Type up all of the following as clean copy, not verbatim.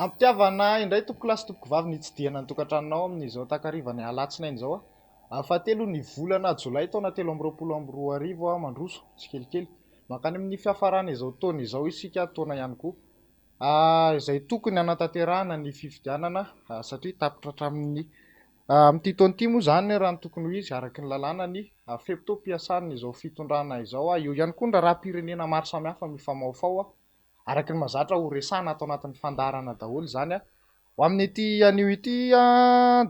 Ampitiavana indray tompoko lasy tompoko vavy nitsidiana ny tokantranonao amin'izao takarivany alatsinainy izao fahatelo ny volana jolay taona 2024 mandroso tsikelikely makany amin'ny fiafarana izao taona izao isika taona ihany koa izay tokony hanatanterahana ny fifidianana satria tapitra hatramin'ny amin'ity taona ity moa zany raha ny tokony ho izy araky ny lalàna ny feptom-piasana izao fitondrana izao io ihany koa ny raharam-pirenena maro samihafa mifamaofao araky ny mahazatra ho resana atao anatin'ny fandarana daholo zany ho amin'ity anio ity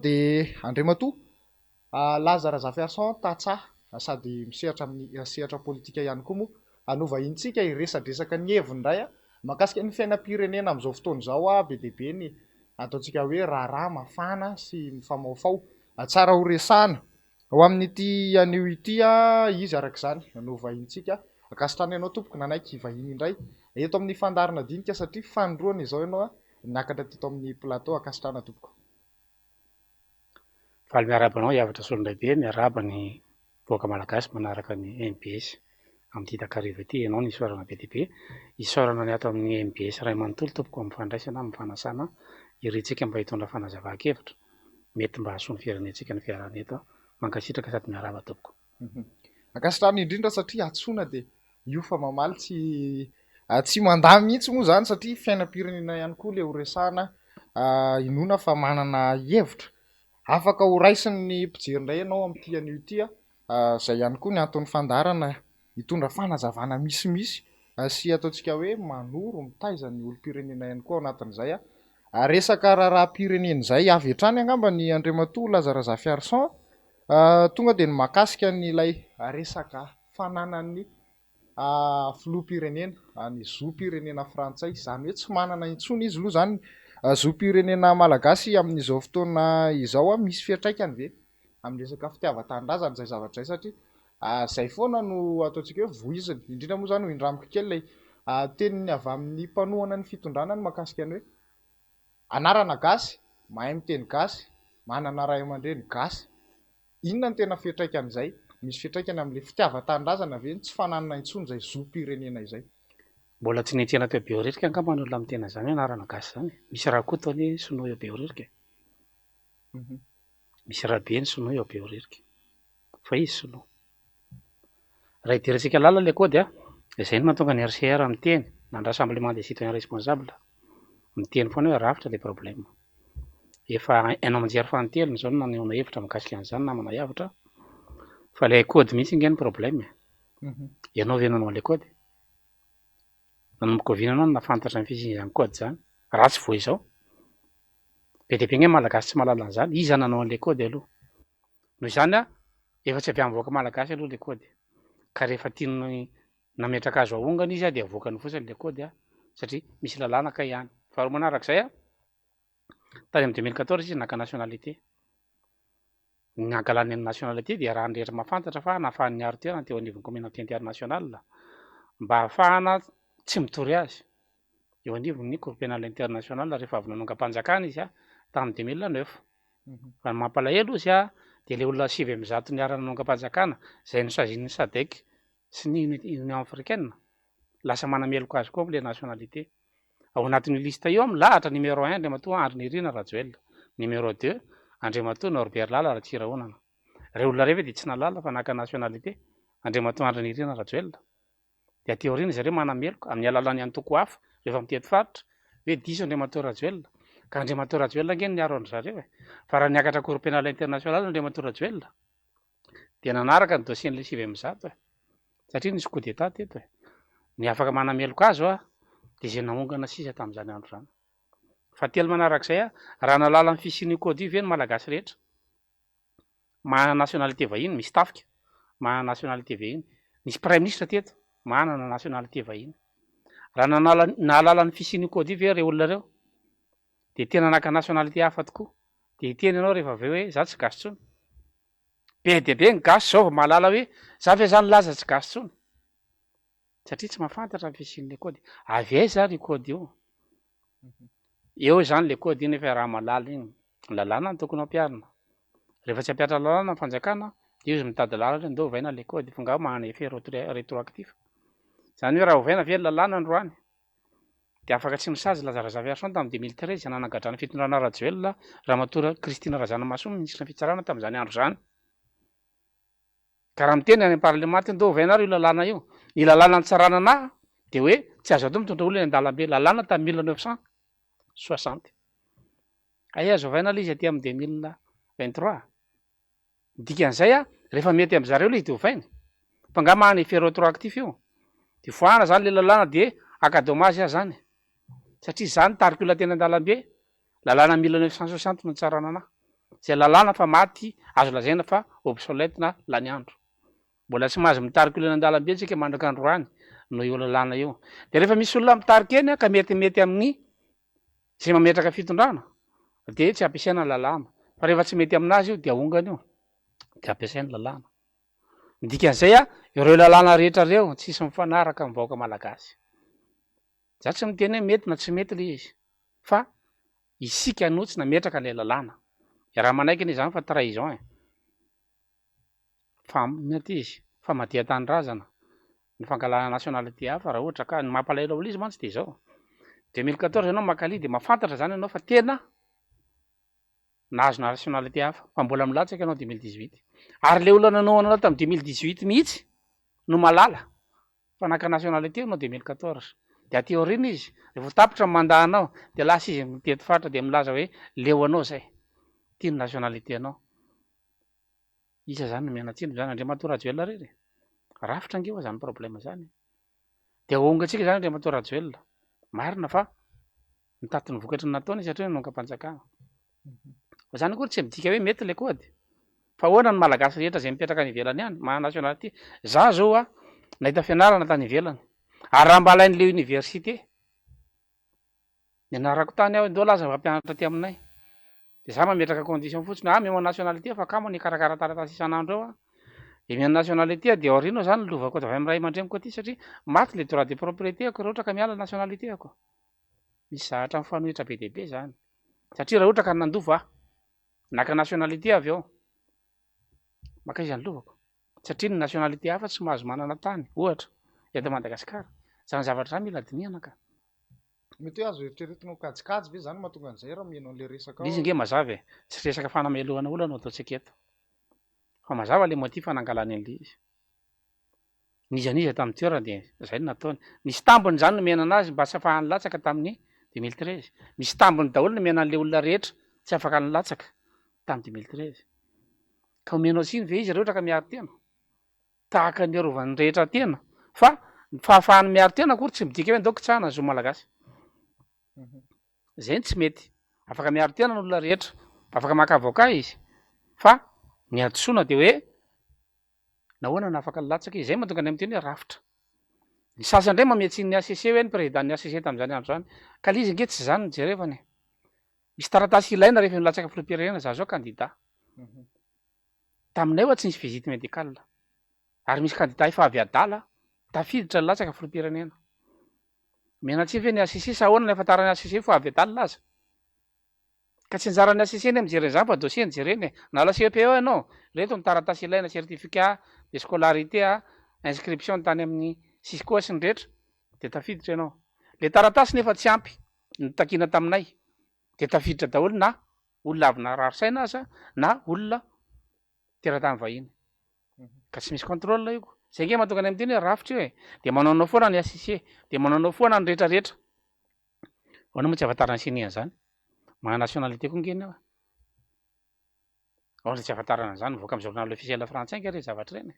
dia Andriamatoa Lazara Zafiarson Tatsa sady misehatra amin'ny sehatra politika ihany koa moa anova intsika iresadresaka ny hevindray mahakasika ny fiainam-pirenena amin'izao fotoana izao be dia be ny ataontsika hoe raharaha mafana sy mifamaofao tsara ho resana ho amin'ity anio ity izy arak'izany anova intsika akasitrany ianao tompoko nanaiky vahiny indray eto amin'ny fandarana dinika satria fandroana izao ianao niakatra teto amin'ny plateau akasitrana tompoko. Faly miarabanao hiavatra solondraibe miaraba ny voaka malagasy manaraka ny MBS amin'ity takariva ity ianao ny isorana be dia be isorana ny ato amin'ny MBS ray manontolo tompoko amin'ny fandraisana amin'ny fanasana irintsika mba hitondra fanazava-kevitra mety mba hahasoa ny fiaranetsika ny fiarana eto mankasitraka sady miaraba tompoko. Akasitrana indrindra satria atsoina dia io fa mamaly tsy mandamy mihitsy moa zany satria fiainam-pirenena ihany koa le ho resana inona fa manana hevitra afaka ho raisin'ny mpijery indray ianao amin'ity anio ity izay ihany koa ny anton'ny fandarana hitondra fanazavana misimisy sy ataontsika hoe manoro mitaiza ny olom-pirenena ihany koa ao anatin'izay resaka raharam-pirenena izay avy hatrany angamba ny Andriamatoa Lazara Zafiarson tonga dia ny mahakasika n'ilay resaka fananan'ny filoham-pirenena ny zom-pirenena frantsay izany hoe tsy manana intsony izy aloha zany zom-pirenena malagasy amin'izao fotoana izao misy fiantraikany ve amin'ny resaka fitiavan-tanindrazana izay zavatra izay satria izay foana no ataontsika hoe voiziny indrindra moa zany ho indramiko kely ilay teniny avy amin'ny mpanohana ny fitondrana ny mahakasika ny hoe anarana gasy mahay miteny gasy manana ray aman-dreny gasy inona ny tena fiantraikan'izay misy fiantraikany amin'ilay fitiavan-tanindrazana ve tsy fananana intsony izay zom-pirenena izay. Mbola tsy nitsena teo beoririka angamba ny olona amin'ny tena zany hoe anarana gasy zany misy raha koa taony sinoa eo beoririka misy raha be ny sinoa eo beoririka fa izy sinoa raha idirantsika lala le kody izay no mahatonga ny RCR miteny na rassemblement des citoyens responsables miteny foana hoe rafitra le problème efa hainao manjery fanontelo zao no nanehoana hevitra mikasika an'izany namana havitra fa ilay kody mihitsy inge ny problème ianao venanao an'ilay kody nanomboka oviana anao no nafantatra ny fisian'izany kody zany ratsy voa izao be dia be ny malagasy tsy mahalala an'izany iza nanao an'ilay kody aloha noho izany efa tsy avy amin'ny voaka malagasy aloha ilay kody ka rehefa tiany nametraka azo ahongana izy dia avoakany fotsiny ilay kody satria misy lalàna ka ihany faharoa manarak'izay tany amin'ny 2014 izy naka nationalité nankalany ny nationalité dia raha ny rehetra mahafantatra fa nahafahan'ny niaro toerana teo anivon'ny communauté internationale mba ahafahana tsy mitory azy eo anivon'ny cour pénale internationale rehefa avy nanonga-panjakana izy tamin'ny 2009 fa mampalahelo izy dia ilay olona 900 niara nanonga-panjakana izay nosazian'ny SADC sy ny Union africaine lasa manameloka azy koa amin'ilay nationalité ao anatin'ny lista io milahatra numéro 1 Andriamatoa Andry Nirina Rajoelina numéro 2 Andriamatoa Norbert Lala Ratsirahonana ireo olona rehefa dia tsy nalala fa naka nationalité Andriamatoa Andry Nirina Rajoelina dia aty aoriana zareo manameloka amin'ny alalan'ny antoko hafa rehefa mitety faritra hoe diso Andriamatoa Rajoelina ka Andriamatoa Rajoelina nge niaro andry zareo fa raha niakatra cour pénale internationale Andriamatoa Rajoelina dia nanaraka ny dossier-n'ilay 900 satria nisy coup d'état teto ny afaka manameloka azo dia izay nahongana sisa tamin'izany andro izany fa telo manarak'izay raha nalala ny fisian'io kody io ve ny malagasy rehetra mahana nationalité vahiny misy tafika mahana nationalité vahiny nisy prime ministre teto manana nationalité vahiny raha nalala ny fisian'io kody io ve ireo olona ireo dia tena naka nationalité hafa tokoa dia teny ianao rehefa avy eo hoe za tsy gasy tsony be dia be ny gasy zao vao mahalala hoe za ve zany laza tsy gasy tsony satria tsy mahafantatra ny fisian'ilay kody avy aiza ary io kody io eo zany le kody iny efa raha malala iny lalàna ny tokony ampiarina rehefa tsy ampiatra lalàna ny fanjakana dia izy mitady lalana ndao ovaina le kody fa ngao manana effet rétroactif zany hoe raha ovaina ve lalàna androany dia afaka tsy misazy Lazara Zaverson tamin'ny 2013 nanagadrana fitondrana Rajoelina Ramatoa Kristina Razanamaso ministra ny fitsarana tamin'izany andro zany. Ka raha miteny any am-parlement teny ndao ovainareo io lalàna io. Ny lalàna ny tsarana anahy dia hoe tsy azo atao mitondra olona eny an-dalambe lalàna tamin'ny 1960. Azo ovaina ilay izy aty amin'ny 2023. Dikan'izay rehefa mety amin'izareo ilay izy dia ovaina. Fa nga mahany effet rétroactif io. Dia foana zany ilay lalàna dia akadomazy zany. Satria zany tariko olona teny an-dalambe lalàna 1960 no tsarana anahy. Izay lalàna fa maty azo lazaina fa obsolète na lany andro. Mbola tsy mahazo mitarika olona an-dalambe tsika mandraka androany no io lalàna io. Dia rehefa misy olona mitarika eny ka mety amin'ny izay mametraka fitondrana dia tsy ampiasaina lalàna. Fa rehefa tsy mety aminazy io dia ongany io dia ampiasaina lalàna. Dikan'izay ireo lalàna rehetra ireo tsisy mifanaraka amin'ny vahoaka malagasy. Za tsy miteny hoe mety na tsy mety ilay izy fa isika no tsy nametraka ilay lalàna. Raha manaiky ny zany fa trahison fa mety izy fa madia tanindrazana ny fangalana nationalité hafa raha ohatra ka ny mampalahelo izy mantsy dia zao 2014 ianao makaly dia mahafantatra zany ianao fa tena nahazo nationalité hafa fa mbola milatsaka ianao 2018 ary le olona nanohana anao tamin'ny 2018 mihitsy no malala fa naka nationalité ianao 2014 dia aty aoriana izy rehefa tapitra ny mandahanao dia lasa izy mitety faritra dia milaza hoe leo anao zay tiany nationalité anao. Isa zany no mianatsiny zany Andriamatoa Rajoelina rery. Rafitra angeo zany problème zany. Dia ongatsika zany Andriamatoa Rajoelina. Marina fa mitati ny vokatry ny nataony satria nonka-panjakana. Fa zany koa tsy midika hoe mety ilay kody. Fa ahoana ny malagasy rehetra izay mipetraka any ivelany any maha nationalité. Za zao nahita fianarana tany ivelany. Ary raha mba alain'ilay université nianarako tany aho ndao laza mampianatra aty aminay. Dia za mametraka condition fotsiny mihaona nationalité fa kamo nikarakara taratasy isan'andro eo dia mihaona nationalité dia aoriana zany lovako avy amin'ny ray aman-dreniko aty satria maty le droit de propriété ako raha ohatra ka miala nationalité ako. Misy zahatra mifanohitra be dia be zany. Satria raha ohatra ka nandova naka nationalité avy eo maka izy lovako. Satria ny nationalité hafa tsy mahazo manana tany ohatra eto Madagasikara. Zany zavatra zany mila dinihana ka. Mety hoe azo eritreretinao kajikajy ve zany mahatonga an'izay raha mihaino an'ilay resaka izy nge mazava tsy resaka fanamelohana olona no ataontsika eto fa mazava le motif nangalany an'ilay izy nizaniza tamin'ny toerana dia zay no nataony. Misy tambiny zany no mihena anazy mba tsy afahany latsaka tamin'ny 2013. Misy tambiny daholo no mihena an'ilay olona rehetra tsy afaka nilatsaka tamin'ny 2013 ka omenao siny ve izy raha ohatra ka miaro tena tahaka ny arovan'ny rehetra tena fa ny fahafahany miaro tena akory tsy midika hoe ndao kitsahana zo malagasy. Zay tsy mety. Afaka miaro tena ny olona rehetra, afaka maka avocat izy. Fa ny antsoina dia hoe nahoana no afaka nilatsaka izy. Zay mahatonga ny amin'ny teny hoe rafitra. Ny sasany indray mametsiny ny ACC hoe ny président ny ACC tamin'izany andro zany. Ka ilay izy nge tsy zany no jerevany. Misy taratasy ilaina rehefa milatsaka filoham-pirenena za zao candidat. Taminay tsy nisy visite médicale. Ary misy candidat efa avy adala tafiditra nilatsaka filoham-pirenena. Mianatsy ve ny ACC sa ahoana ny ahafantarany ACC fa avy adala aza. Ka tsy anjaran'ny ACC ny mijereny zany fa dossier ny jereny. Nala CEPE ianao, reto ny taratasy ilaina certificat de scolarité inscription tany amin'ny SISCO sy ny rehetra dia tafiditra ianao. Le taratasy nefa tsy ampy ny takina taminay dia tafiditra daholo na olona avy narary saina aza na olona teratany vahiny. Ka tsy misy contrôle io. Zay nge mahatonga ny amin'ny teny hoe rafitra io dia manaonao foana ny ACC dia manaonao foana ny rehetrarehetra. Ahoana moa tsy ahafantarany siniana zany. Maha nationalité koa ngeny aho. Ahoana tsy ahafantarana zany mivoaka amin'ny journal officiel français nge re zavatra ireny.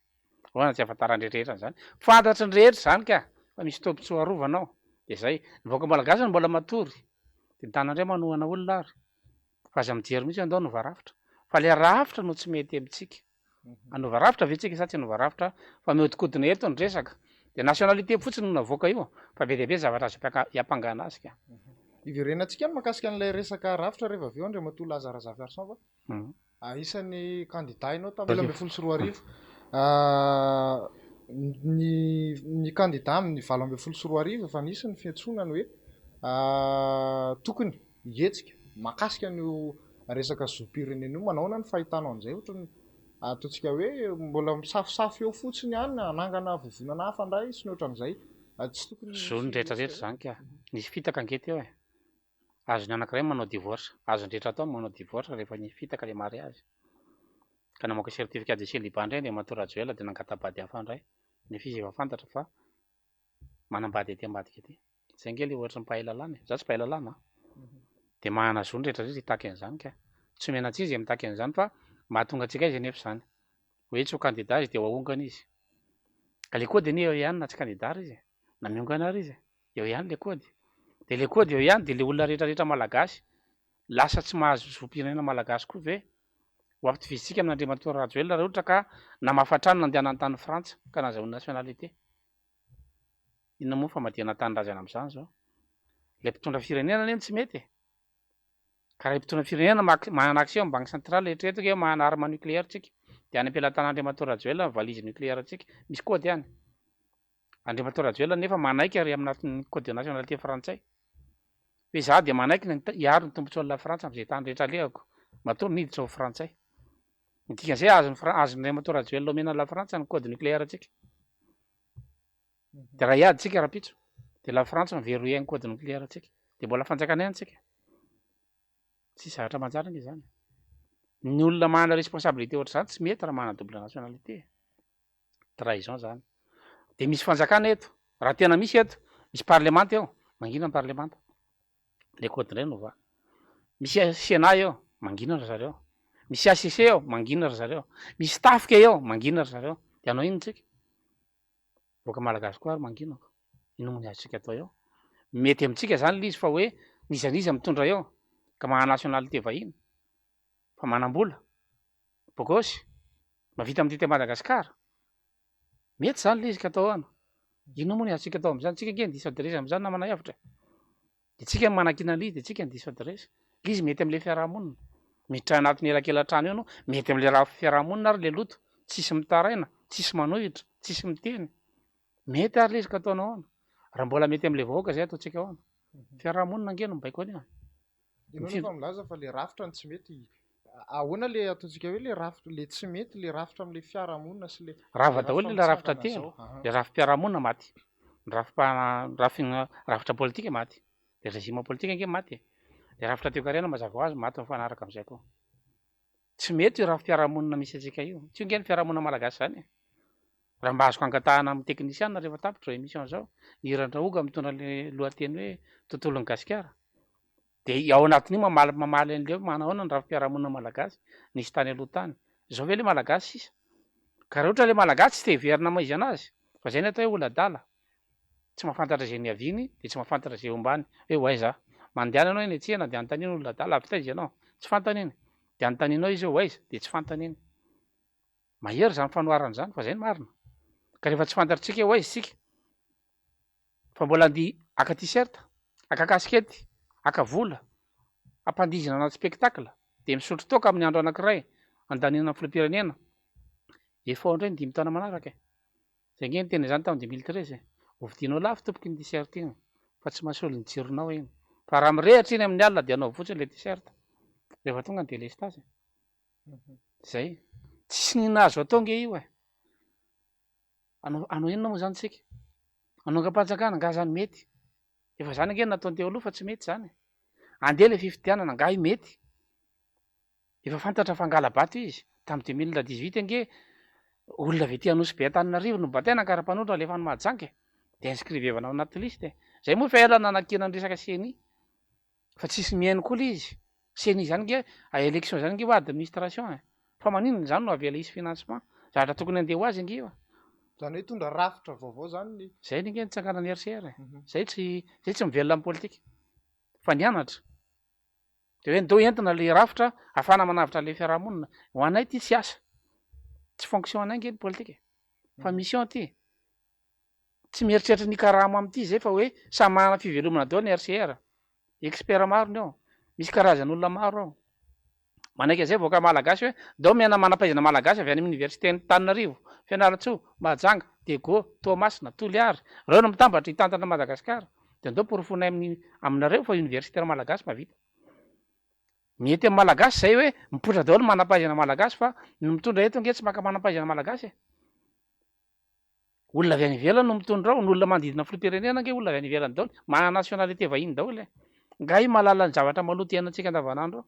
Ahoana tsy ahafantarany rehetrarehetra zany. Fantatry ny rehetra zany ka fa misy tombon-tsoa arovanao. Dia zay mivoaka malagasy mbola matory. Dia ny tanandray manohana olona ary. Fa aza mijery mihitsy andao anova rafitra. Fa le rafitra no tsy mety amintsika. Anova rafitra ve tsika sa tsy anova rafitra fa mihodinkodina eto ny resaka. Dia nationalité fotsiny no navoaka io fa be dia be zavatra azo hiampangana azy ka. Iverenantsika ny mahakasika an'ilay resaka rafitra rehefa avy eo Andriamatoa Lazara Zaverson fa isan'ny candidat ianao tamin'ny 24 ny candidat amin'ny 24 efa nisy ny fiantsonany hoe tokony hihetsika mahakasika an'io resaka zom-pirenena io. Manahoana ny fahitanao an'izay ohatrany ataontsika hoe mbola misafosafo eo fotsiny ihany anangana vovonana hafa indray sy ny ohatran'izay Tsy tokony zony rehetrarehetra zany ka nisy fitaka angety eo azony anankiray manao divorce azony rehetra tao manao divorce rehefa ny fitaka le mariage ka namoaka certificat de célibat indray dia matorajoela dia nangatabady hafa indray nefa izy efa fantatra fa manambady aty ambadika aty zay nge le ohatra ny mpahay lalàna za tsy mpahay lalàna dia mahana zony rehetrarehetra hitaka an'izany ka tsy menantsy izy mitaka an'izany fa mahatonga antsika izy anefa izany hoe tsy ho kandida izy dia ho ahongana izy ka le kody anie eo ihany na tsy kandida izy na miongana ary izy eo ihany le kody dia le kody eo ihany dia le olona rehetrarehetra malagasy lasa tsy mahazo zom-pirenena malagasy koa ve ho ampitovizitsika amin'Andriamantoa Rajoelina raha ohatra ka namafatrano nandeha hanantany Frantsa ka nahazoany nationalité inona moa fa madina tanindrazana amin'izany zao le mpitondra firenena anie tsy mety ka raha mpitondra firenena manana accès amin'ny banque centrale eritreretika hoe mahana arme nucléaire tsika dia any ampelantan'Andriamantoa Rajoelina valizy nucléaire tsika misy kody ihany Andriamantoa Rajoelina nefa manaiky ary amin'ny code de nationalité frantsay hoe za dia manaiky hiaro ny tombontsy Frantsa amin'izay tany rehetra alehako matoa miditra ho frantsay ny dikan'izay azony Andriamantoa Rajoelina omena la Frantsa ny code nucléaire tsika dia raha hiady tsika rapitso dia la Frantsa miverrouiller ny code nucléaire tsika dia mbola fanjakana ihany tsika tsy zavatra manjary nge zany ny olona manana responsabilité ohatr'izany tsy mety raha manana double nationalité trahison zany dia misy fanjakana eto raha tena misy eto misy parlemanta eo mangina ny parlemanta le code indray nova misy sénat eo mangina ry zareo misy ACC eo mangina ry zareo misy tafika eo mangina ry zareo dia anao ino tsika boaka malagasy koa ary manginako ino moa ny azontsika atao eo mety amintsika zany lizy fa hoe nizaniza mitondra eo ka maha nationalité vahiny fa manam-bola bokosy mavita amin'ity Madagasikara mety zany lizy ka atao ana ino moa ny azontsika atao amin'izany tsika nge diso adresa amin'izany namana hevitra dia tsika manakina lizy dia tsika diso adresa lizy mety amin'ilay fiarahamonina miditra anatin'ny elakelan-trano eo no mety amin'ilay raha fiarahamonina ary le loto tsisy mitaraina tsisy manohitra tsisy miteny mety ary lizy ka ataonao ana raha mbola mety amin'ilay vahoaka zay ataontsika ao ana fiarahamonina nge no mibaiko anio ianao nefa milaza fa le rafitra ny tsy mety ahoana le ataontsika hoe le rafitra le tsy mety le rafitra amin'le fiarahamonina sy le rava daholo le rafitra telo le rafim-piarahamonina maty rafitra politika maty le régime politika nge maty le rafitra toe-karena mazava ho azy maty mifanaraka amin'izay koa tsy mety io rafim-piarahamonina misy antsika io tsy io nge ny fiarahamonina malagasy zany raha mba azoko angatahana amin'ny teknisiana rehefa tapitra émission zao ny Irandraoga mitondra le lohateny hoe tontolon'ny gasikara dia ao anatin'io mamaly an'leo manahoana ny rafim-piarahamonina malagasy nisy tany aloha tany zao ve le malagasy sisa ka raha ohatra le malagasy tsy te hiverina maizy anazy fa zay ny atao hoe ola-dala tsy mahafantatra zay niaviny dia tsy mahafantatra zay ombany hoe hoaiza mandeana ianao eny antsena dia anontaniana olona-dala avy taiza ianao tsy fantany iny dia anontanianao izy hoe hoaiza dia tsy fantany iny mahery zany fanoharana zany fa zay ny marina ka rehefa tsy fantatritsika hoaiza isika fa mbola andiha aka t-shirt aka kasikety aka vola ampandizina anaty spectacle dia misotro toaka amin'ny andro anankiray andanina filoham-pirenena efa ao indray ny 5 taona manaraka zay nge niteny zany tamin'ny 2013 hovidinao lafo tompoky ny t-shirt iny fa tsy mahasolo ny jironao iny fa raha mirehitra iny amin'ny alina dia anao fotsiny le t-shirt rehefa tonga ny délestage zay tsisy nina azo atao nge io anao inona moa zany tsika anao angam-panjakana nga zany mety efa zany nge nataony teo aloha fa tsy mety zany andeha le fifidianana nga io mety efa fantatra fa angala-bato izy tamin'ny 2018 nge olona ve tia-nosy be Antananarivo no bataina kara-panotra alefa ny Mahajanga dia inscrivevana ao anaty liste zay moa fa ela nanakina ny resaka CENI fa tsisy mihaino koa le izy CENI zany nge élection zany nge ho administration fa maninona zany no avela izy financement zavatra tokony andeha ho azy nge io zany hoe tondra rafitra vaovao zany zay nge nitsangana ny RCR zay tsy mivelona amin'ny politika fa nianatra dia hoe ndao entina le rafitra ahafahana manavitra le fiarahamonina ho anay ty tsy asa tsy fonction anay nge ny politika fa mission ty tsy mieritreritra ny karama amin'ity zay fa hoe samy manana fivelomana daholo ny RCR expert maro ny ao misy karazan'olona maro ao manaiky zay voaka malagasy hoe dao miana manam-pahaizana malagasy avy any amin'ny université ny Tananarivo Fianaratsoa Mahajanga Dego Toamasina Toliary reo no mitambatra hitantana Madagasikara dia ndao porofonay aminareo fa universitaire malagasy mavita mety amin'ny malagasy zay hoe mipoitra daholo manam-pahaizana malagasy fa ny mitondra eto nge tsy maka manam-pahaizana malagasy olona avy any ivelany no mitondra ao, ny olona manodidina filoham-pirenena ange olona avy any ivelany daholo, mahanationalité vahiny daholo e. Nga io mahalala ny zavatra maloto iainantsika andavanandro ao.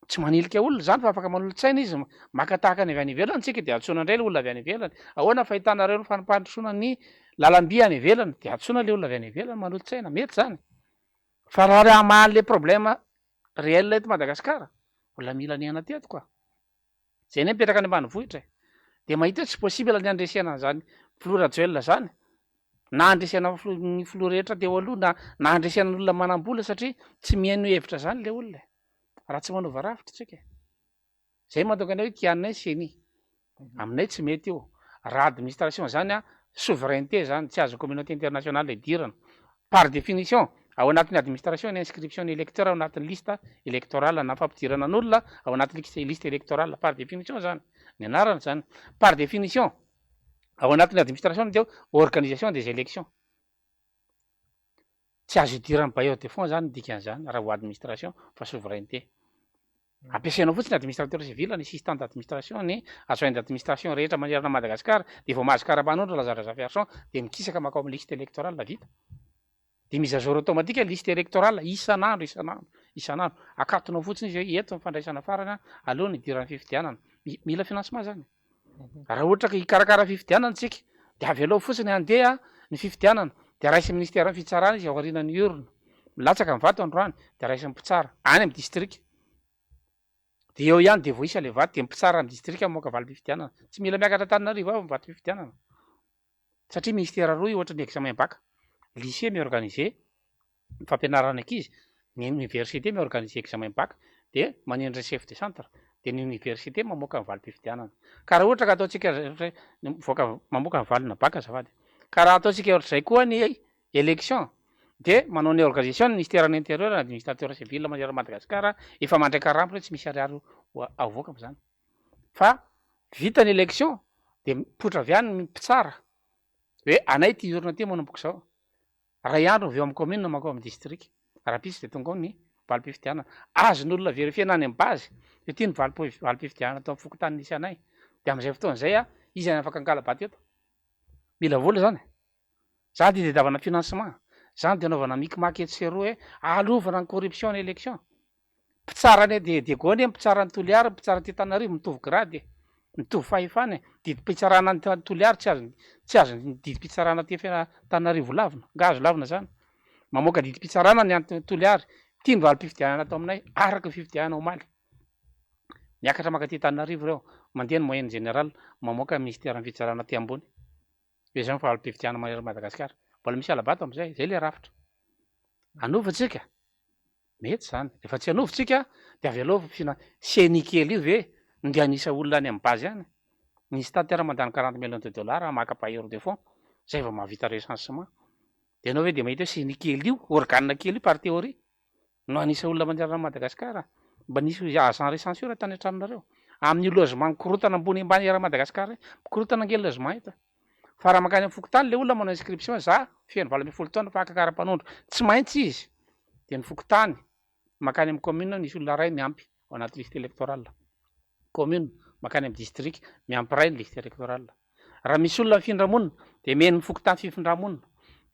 Tsy manilika olona zany fa afaka manolotsaina izy, maka tahaka ny avy any ivelany tsika dia antsoina indray le olona avy any ivelany. Ahoana fahitanareo ny fampandrosoana ny lalam-by any ivelany dia antsoina le olona avy any ivelany, manolotsaina, mety zany. Fa raha hamaly le problème réel eto Madagasikara, olona mila ny aina teto koa. Zay ny mipetraka any ambanivohitra de mahita tsy possible ny andresena an'izany filoha Rajoelina zany, na andresena ny filoha rehetra teo aloha na andresena olona manam-bola satria tsy mihaino hevitra zany le olona raha tsy manova rafitra tsika. Zay mahatonga anay hoe tianay seny aminay tsy mety io. Raha administration zany a souveraineté zany, tsy azo communauté internationale idirana. Par définition ao anatin'ny administration ny inscription ny électeur ao anatin'ny liste électorale na fampidirana an'olona ao anatin'ny liste électorale par définition zany. Ny anarany zany par définition ao anatin'ny administration dia organisation des élections. Tsy azo idirany bailleur de fonds zany dikan'izany raha ho administration fa souveraineté. Ampiasainao fotsiny administrateur civil ny assistant d'administration ny adjoint d'administration rehetra manerana Madagasikara de vao mahazo karamanondro Lazare Zafiarson de mikisaka makao amin'ny liste électorale vita. De mise à jour automatique liste électorale isan'andro. Akatonao fotsiny izy eto ny fandraisana farany aloha ny idiran'ny fifidianana. Mila financement zany. Raha ohatra ka hikarakara fifidianana tsika de avy alao fotsiny andeha ny fifidianana de raisy ministère fitsarana izy ao aorianan'ny urne. Milatsaka mivato androany de raisy mpitsara any amin'ny district. De eo ihany de voisa le vaty de mpitsara amin'ny district mamoaka valy fifidianana. Tsy mila miakatra Antananarivo avy mivato fifidianana. Satria ministère roa ohatra ny examen bac. Lycée mi-organiser fampianarana ankizy, ny université mi-organiser examen bac de manendry chef de centre de ny université mamoaka ny valim-pifidianana. Ka raha ohatra ka ataontsika voaka mamoaka ny valina bac azafady. Ka raha ataontsika ohatr'izay koa ny élection de manao ny organisation ny ministère de l'intérieur administrateur civil manerana Madagasikara efa mandraika rampy hoe tsy misy ariary avoaka zany. Fa vita ny élection de mipoitra avy any ny mpitsara hoe anay ty urne ty manomboka zao. Ray andro veo amin'ny commune makao amin'ny district. Raha pisy de tonga ao ny valim-pifidianana. Azony olona verifiena any amin'ny base hoe ty ny valim-pifidianana atao amin'ny fokontany nisy anay. De amin'izay fotoana zay izy afaka angala-bato eto. Mila vola zany. Zany de tadiavana financement. Zany de anaovana mikimaky eto seroa hoe alovana ny corruption ny élection. Mpitsara any de gony mpitsara ny Toliara, mpitsara ty Antananarivo mitovy grade, mitovy fahefany. Didim-pitsarana ny Toliara tsy azo didim-pitsarana ty Antananarivo lavina, nga azo lavina zany. Mamoaka didim-pitsarana ny Toliara, ty ny valim-pifidianana atao aminay araka ny fifidianana omaly. Miakatra maka ty Antananarivo reo, mandeha ny moyenne générale mamoaka ministère ny fitsarana ty ambony. Hoe zany valim-pifidianana manerana Madagasikara. Mbola misy alabato am'izay, zay le rafitra. Anovatsika. Mety zany. Rehefa tsy anovatsika de avy alao seny kely io ve nde anisa olona any amin'ny base any. Ny statutaire mandany 40 millions de dollars maka bailleur de fonds zay vao mahavita recensement. De anao hoe de mahita hoe seny kely io, organe kely io par théorie no anisa olona manerana Madagasikara. Mba nisy agent recenseur tany an-tranonareo. Amin'ny logement mikorotana ambony ambany era Madagasikara, mikorotana ange logement eto. Fa raha makany amin'ny fokotany le olona manao inscription za feno 20 taona fa akakara mpanondro tsy maintsy izy de ny fokotany makany amin'ny commune nisy olona ray miampy ao anaty liste électorale. Commune makany amin'ny district miampy ray ny liste électorale. Raha misy olona mifindra-monina de meny ny fokotany fifindra-monina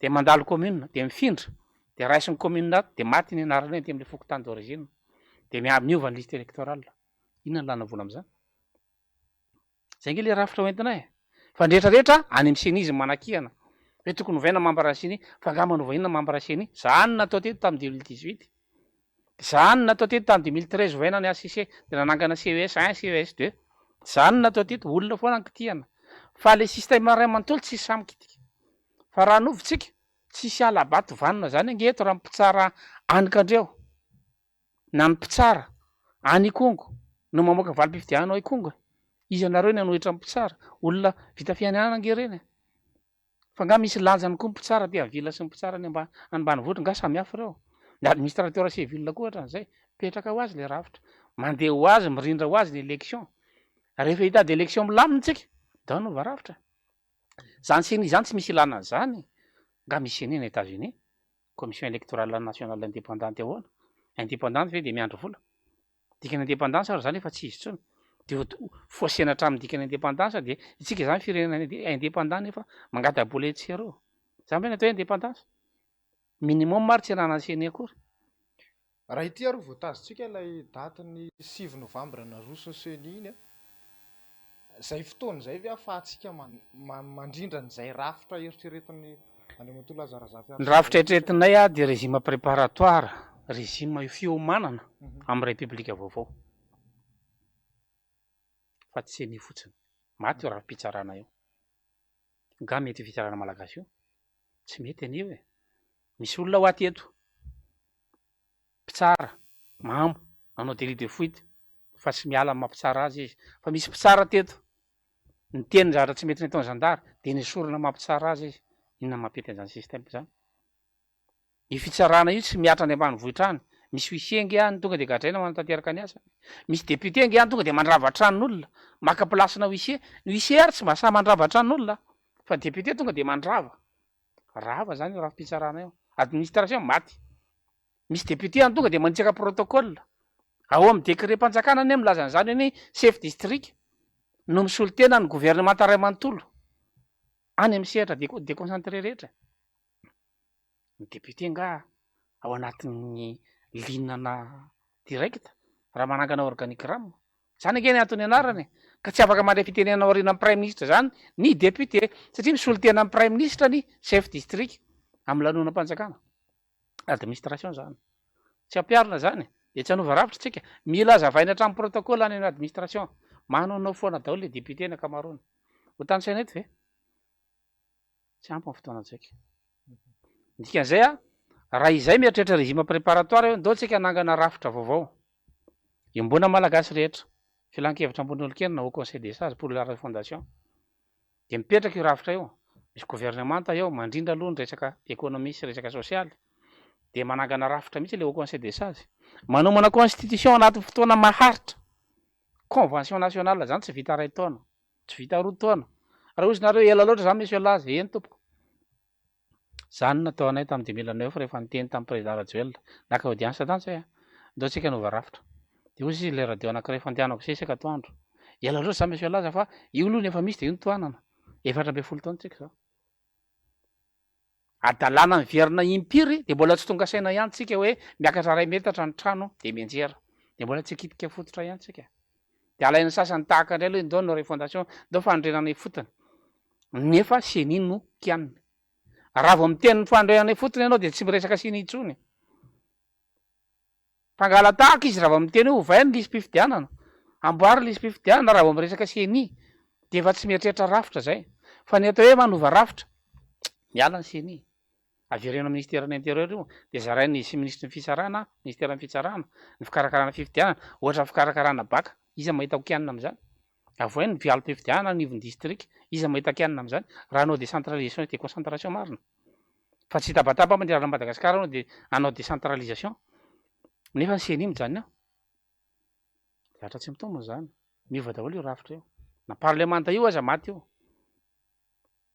de mandalo commune de mifindra de raisy ny commune ato de maty ny anarany ty amin'ny fokotany d'origine de miova ny liste électorale. Inona ny lana vola am'zany? Zay nge le rafitra hoentinay. Fa ndrehetrarehetra any amin'ny sénisme manakihana. Hoe tokony ovaina membre CENI, fa nga manova inona membre CENI? Zany natao teto tamin'ny 2018. Zany natao teto tamin'ny 2013 ovaina ny ACC de nanangana CES 1, CES 2. Zany natao teto olona foana kitihana. Fa le système ray manontolo tsy samy kitika. Fa raha novotsika tsisy alabato vanona zany ange eto raha mpitsara anikandreo. Na mpitsara any Kongo no mamoaka valim-pifidianana Kongo. Izy anareo ny anohitra mpitsara, olona vita fianarana ange reny. Fa nga misy lanjany koa mpitsara ty avila sy mpitsara ny ambanivohitra nga samy hafa reo. Ny administrateur civil koa ohatran'izay, petraka ho azy le rafitra. Mandeha ho azy, mirindra ho azy ny élection. Rehefa hitady élection milamina tsika, da hanova rafitra. Zany CENI zany tsy misy ilana zany. Nga misy CENI ny États-Unis, commission électorale nationale indépendante ahoana. Indépendante ve de miandry vola. Dikany indépendance ary zany efa tsy izy tsony. dia fosena hatramin'ny dikany indépendansa dia itsika zany firenena indépendant nefa mangatabola etsero zany hoe natao indépendance minimum maro tsy raha nanseny akory raha ity aro voatazontsika ilay daty ny 6 novambra na roso seny iny a izay fotoana izay ve ahafahantsika mandrindra n'izay rafitra eritreretin'ny Andriamatoa Lazarazafy ny rafitra eritreretinay a dia régime préparatoire régime fiomanana amin'ny république vaovao fa tsy seny fotsiny maty io rafi-pitsarana io nga mety fitsarana malagasy io tsy mety anio e misy olona ho aty eto mpitsara mamo manao délit de fuite fa tsy miala amin'ny mampitsara azy izy fa misy mpitsara teto ny teny zavatra tsy mety nataony zandary dia nisorana mampitsara azy izy inona mampety an'izany système zany io fitsarana io tsy miatra any ambanivohitra any misy huissier any tonga dia gadraina manatanteraka ny asany misy député any tonga dia mandrava tranon'olona maka plasina huissier ny huissier ary tsy mba sa mandrava tranon'olona fa député tonga dia mandrava rava zany io rafi-pitsarana io administration maty misy député any tonga dia manitsaka protocole ao amin'ny décret mpanjakana any milaza an'izany hoe chef district no misolo tena ny gouvernement ray manontolo any amin'ny sehatra déconcentré rehetra ny député nga ao anatin'ny linana directa raha manangana organigramme zany anga ny antony anarany ka tsy afaka mandray fitenena aoriana amin'ny prime ministre zany ny député satria misolo tena amin'ny prime ministre ny chef district amin'ny lanonam-panjakana administration zany tsy ampiarina zany dia tsy hanova rafitra tsika mila azavaina hatramin'ny protocole any amin'ny administration manonao foana daholo le député ny akamarony ho tany saina eto ve tsy ampy ny fotoana antsika dikan'izay a raha izay mieritreritra régime préparatoire eo ndao tsika hanangana rafitra vaovao imbona malagasy rehetra filan-kevitra ambony olo-kena au conseil des sages pour la refondation dia mipetraka io rafitra io misy gouvernemanta eo mandrindra aloha ny resaka économie sy resaka sosialy dia manangana rafitra mihitsy le au conseil des sages manomana constitution anatin'ny fotoana maharitra convention nationale zany tsy vita ray taona tsy vita roa taona raha ozy nareo ela loatra zany monsieur laza eny tompoko zany natao anay tamin'ny 2009 rehefa niteny tamin'ny président Rajoelina naka audience tany zay ndao tsika nova rafitra dia ozy izy le radio anankiray fandehanako sesaka atoandro ela loatra zany monsieur laza fa io aloha efa misy dia io nitoanana 4 taona tsika zao adalàna miverina impiry dia mbola tsy tonga saina ihany tsika hoe miakatra ray metatra ny trano dia mianjera dia mbola tsy kitika fototra ihany tsika dia alain'ny sasany tahaka indray aloha indao no refondation ndao fandrenanay fotony nefa seni no kianiny raha vao miteny ny fandrenanay fotony ianao dia tsy miresaka siny intsony mpangala tahaka izy raha vao miteny hoe hovainy lisy mpifidianana amboary lisy mpifidianana raha vao miresaka seny dia efa tsy mieritreritra rafitra zay fa ny atao hoe manova rafitra miala ny seny averena ministère intérieur io dia zarainy sy ministre ny fisarana ministère ny fitsarana ny fikarakarana fifidianana ohatra fikarakarana baka iza mahita kianina amin'izany avoay ny vialo mpifidianana nivony district iza mahita kianina amin'izany raha anao décentralisation et déconcentration marina fa tsy tabataba mandirana Madagasikara anao dia anao décentralisation nefa ny seny mijany ao zatra tsy mitombo zany miova daholo io rafitra io na parlemanta io aza maty io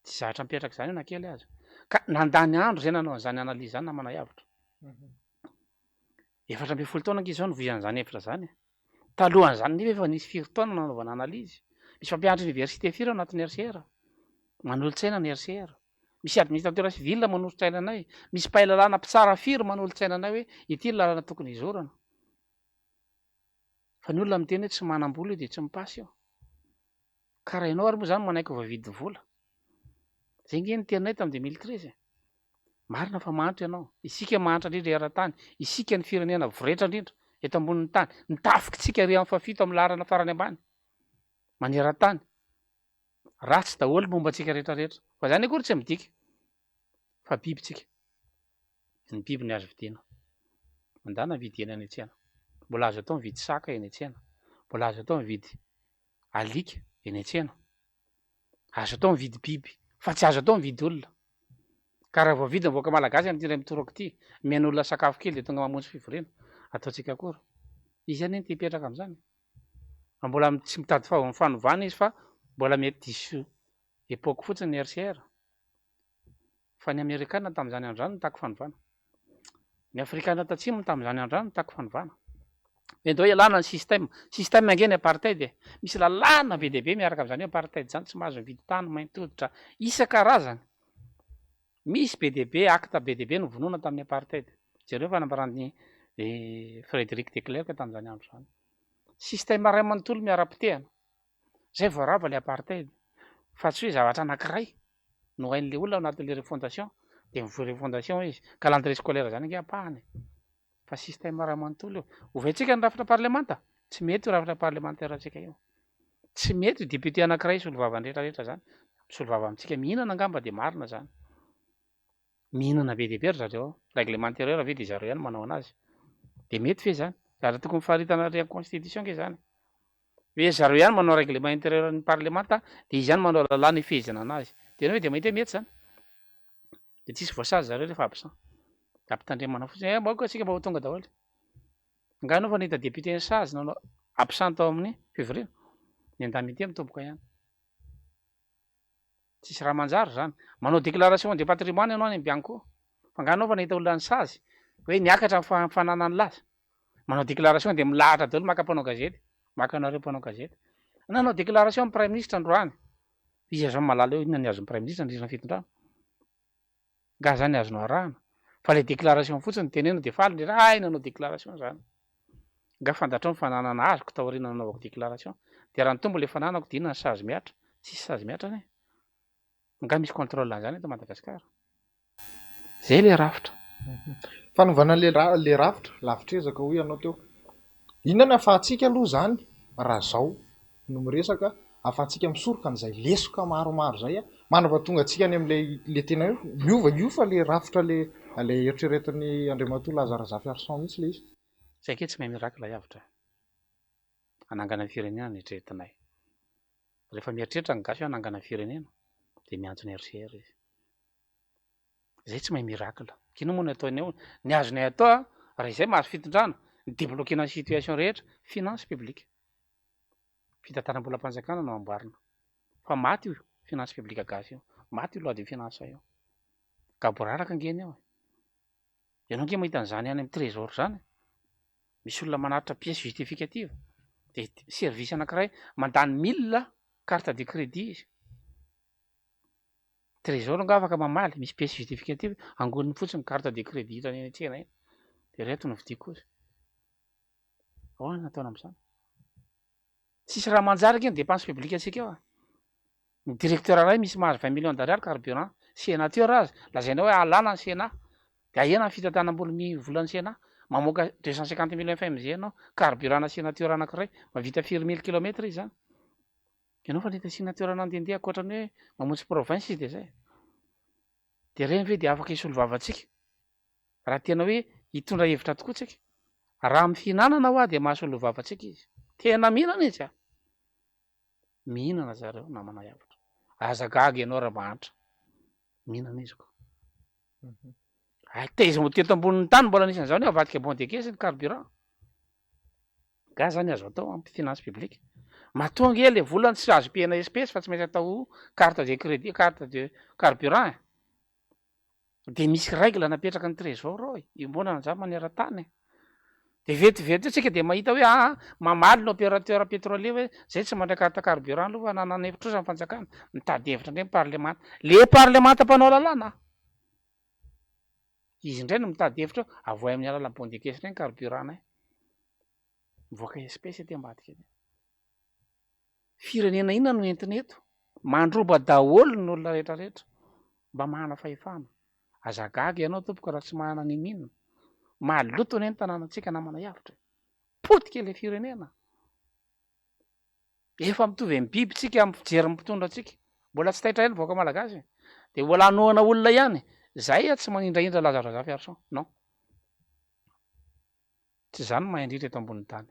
tsy zatra mipetraka zany io na kely aza ka nandany andro zay nanao an'izany analizy zany na manayavitra 4 taona ankizy zao novoizan'izany hevitra zany talohan'izany nefa efa nisy 4 taona nanaovana analizy misy mpampianatra université firy ao anatin'ny RCR manolo-tsaina ny RCR misy administrateur civil manolo-tsaina anay misy mpailalàna mpitsara firy manolo-tsaina anay hoe ity ny lalana tokony izorana fa ny olona miteny hoe tsy manam-bola io dia tsy mipasy io ka raha ianao ary moa zany manaiky vavidy vola zay nge ny teninay tamin'ny 2013 marina fa mahantra ianao isika mahantra indrindra era-tany isika ny firenena voretra indrindra eto ambonin'ny tany nitafikitsika ry amin'ny fafito amin'ny laharana farany ambany manera-tany ratsy daholo momba antsika rehetrarehetra fa zany akory tsy midika fa bibitsika ny biby ny azo vidiana mandana vidy eny any an-tsena mbola azo atao mividy saka eny an-tsena mbola azo atao mividy alika eny an-tsena azo atao mividy biby fa tsy azo atao mividy olona ka raha voavidy nyvoaka malagasy amin'ity ray mitorako ity mihainy olona sakafo kely dia tonga mamonjy fivoriana ataontsika akory izy any ty hipetraka amin'izany mbola tsy mitady fanovana izy fa mbola mety diso epoky fotsiny ny RCR fa ny amerikana tamin'izany androany nitako fanovana ny afrikana tatsimo tamin'izany androany nitako fanovana Ento hoe lana ny système angeny apartheid misy lalàna be deaibe miaraka am'zany hoe apartheid zany tsy mahazo mividy tany maintoditra isan-karazany. Misy be deaibe acte be deaibe novonoina tamin'ny apartheid. Jereo fanambarany Frédéric de Klerk tamin'izany andro zany. Système ray amanontolo miara-potehana. Zay voarava le apartheid. Fa tsy hoe zavatra anankiray no hain'le olona ao anatin'le refondation de mivoy refondation izy. Calendrier scolaire zany ange ampahany. Fa système ray amanontolo io. Ovaintsika ny rafitra parlemanta. Tsy mety io rafitra parlementaire antsika io. Tsy mety io député anankiray solovavan'ny rehetrarehetra zany. Solovava amintsika mihinana angamba de marina zany. Mihinana be deaibe ry zareo. Règlement intérieur ve de zareo ihany manao anazy. De mety ve zany? Zavatra tokony faharitana re constitution ke zany. Hoe zareo ihany manao règlement intérieur ny parlemanta de izy ihany manao lalàna ifehezana anazy. Tena hoe de mahita hoe mety zany. De tsisy voasazy zareo rehefa absent. Ampitandremana fotsiny moka asika mba ho tonga daholo. Nga anao fa nahita député sazy nanao absent tao amin'ny février. Ny andamity mitomboka ihany. Tsisy raha manjary zany. Manao déclaration de patrimoine ianao any Bianco. Fa nga anao fa nahita olona ny sazy hoe niakatra ny fananany laza. Manao déclaration de milahatra daholo maka mpanao gazety. Maka anareo mpanao gazety. Nanao déclaration amin'ny prime ministre androany. Izy zao malala hoe inona ny azon'ny prime ministre andrisana fitondrana. Nga zany azonao arahana. Fa le déclaration fotsiny teneno de faly le raha nanao déclaration zany. Nga fantatrao ny fananana azoko tao aoriana nanaovako déclaration. De raha ny tombo le fananako de inona ny sazy miatra. Tsisy sazy miatra ane. Nga misy contrôle an'izany eto Madagasikara. Zay le rafitra. Fanovana le rafitra, lavitra ezaka hoe ianao teo. Inona ahafahantsika aloha zany raha zao no miresaka ahafahantsika misoroka an'izay lesoka maromaro zay manava tonga antsika any am'le tena hoe miova le rafitra le eritreretin'ny Andriamatoa Lazare Zafiarson mihitsy le izy. Zay ke tsy mahay miracle yavitra. Anangana firenena ny eritreretinay. Rehefa mieritreritra ny gasy hoe anangana firenena de miantsona RCR izy. Zay tsy mahay miracle. Kino moa ny ataony eo? Ny azonay atao raha izay mahazo fitondrana, ny débloquena ny situation rehetra, finance publique. Fitantaram-bolam-panjakana no amboarina. Fa maty io finance publique gasy io. Maty io loi de finance io. Gaboraraka angeny eo. Ianao nge mahita an'izany any amin'ny trésor zany. Misy olona manaritra pièce justificative. De service anankiray mandany 1000 carte de crédit izy. Trésor nga afaka mamaly misy pièce justificative angoniny fotsiny carte de crédit hitany eny an-tsena eny. De reto no vidiako kosa. Ahoana nataona amin'izany? Tsisy raha manjary ake ny dépense publique antsika eo. Ny directeur ray misy mahazo 20 millions d'ariary carburant. Sénateur azy lazaina hoe alana ny Sénat. De ahena ny fitantanam-bola volan'ny Sénat. Mamoaka 250 millions FMG ianao carburant sénateur anankiray mahavita 4000 km izy zany. Ianao fa nahita sénateur nandehandeha ankoatrany hoe mamonjy province izy de zay. De reny ve de afaka isolovavantsika? Raha tena hoe hitondra hevitra tokoa tsika. Raha amin'ny fihinanana ho de mahasolovavantsika izy. Tena mihinana izy. Mihinana zareo namana yavitra. Azagaga ianao raha mahantra. Mihinana izy ko. Teizy mo teto ambonin'ny tany mbola anisan'izao ny avadika bon de caisse ny carburant. Ga zany azo atao amin'ny finance publique. Matoa nge le volany tsy azo pihana espèce fa tsy maintsy atao carte de crédit, carte de carburant. De misy règle napetraka ny trésor ao. Imbona an'izany maneran-tany. De vetivety tsika de mahita hoe mamaly l'opérateur pétrolier hoe zay tsy mandray carte carburant aloha fa nanana hevitra ozy amin'ny fanjakana. Mitady hevitra ndray parlemanta. Le parlemanta mpanao lalàna. Izy indray no mitady hevitra avoay amin'ny alalan'ny bon de caisse regny carburant nay. Mivoaka espèce ety ambadika ety. Firenena inona no entiny eto? Mandroba daholo ny olona rehetrarehetra mba mahana fahefana. Azagaga ianao tompoko raha tsy mahana ninina. Maloto ny tanànantsika namana yavitra. Potika le firenena. Efa mitovy amin'ny biby tsika amin'ny fijery mpitondra tsika. Mbola tsy taitra ela vaoaka malagasy. De mbola anohana olona ihany. Zay tsy manindraindra Lazare Zafiarson. Non. Tsy zany mahay indrindra eto ambonin'ny tany.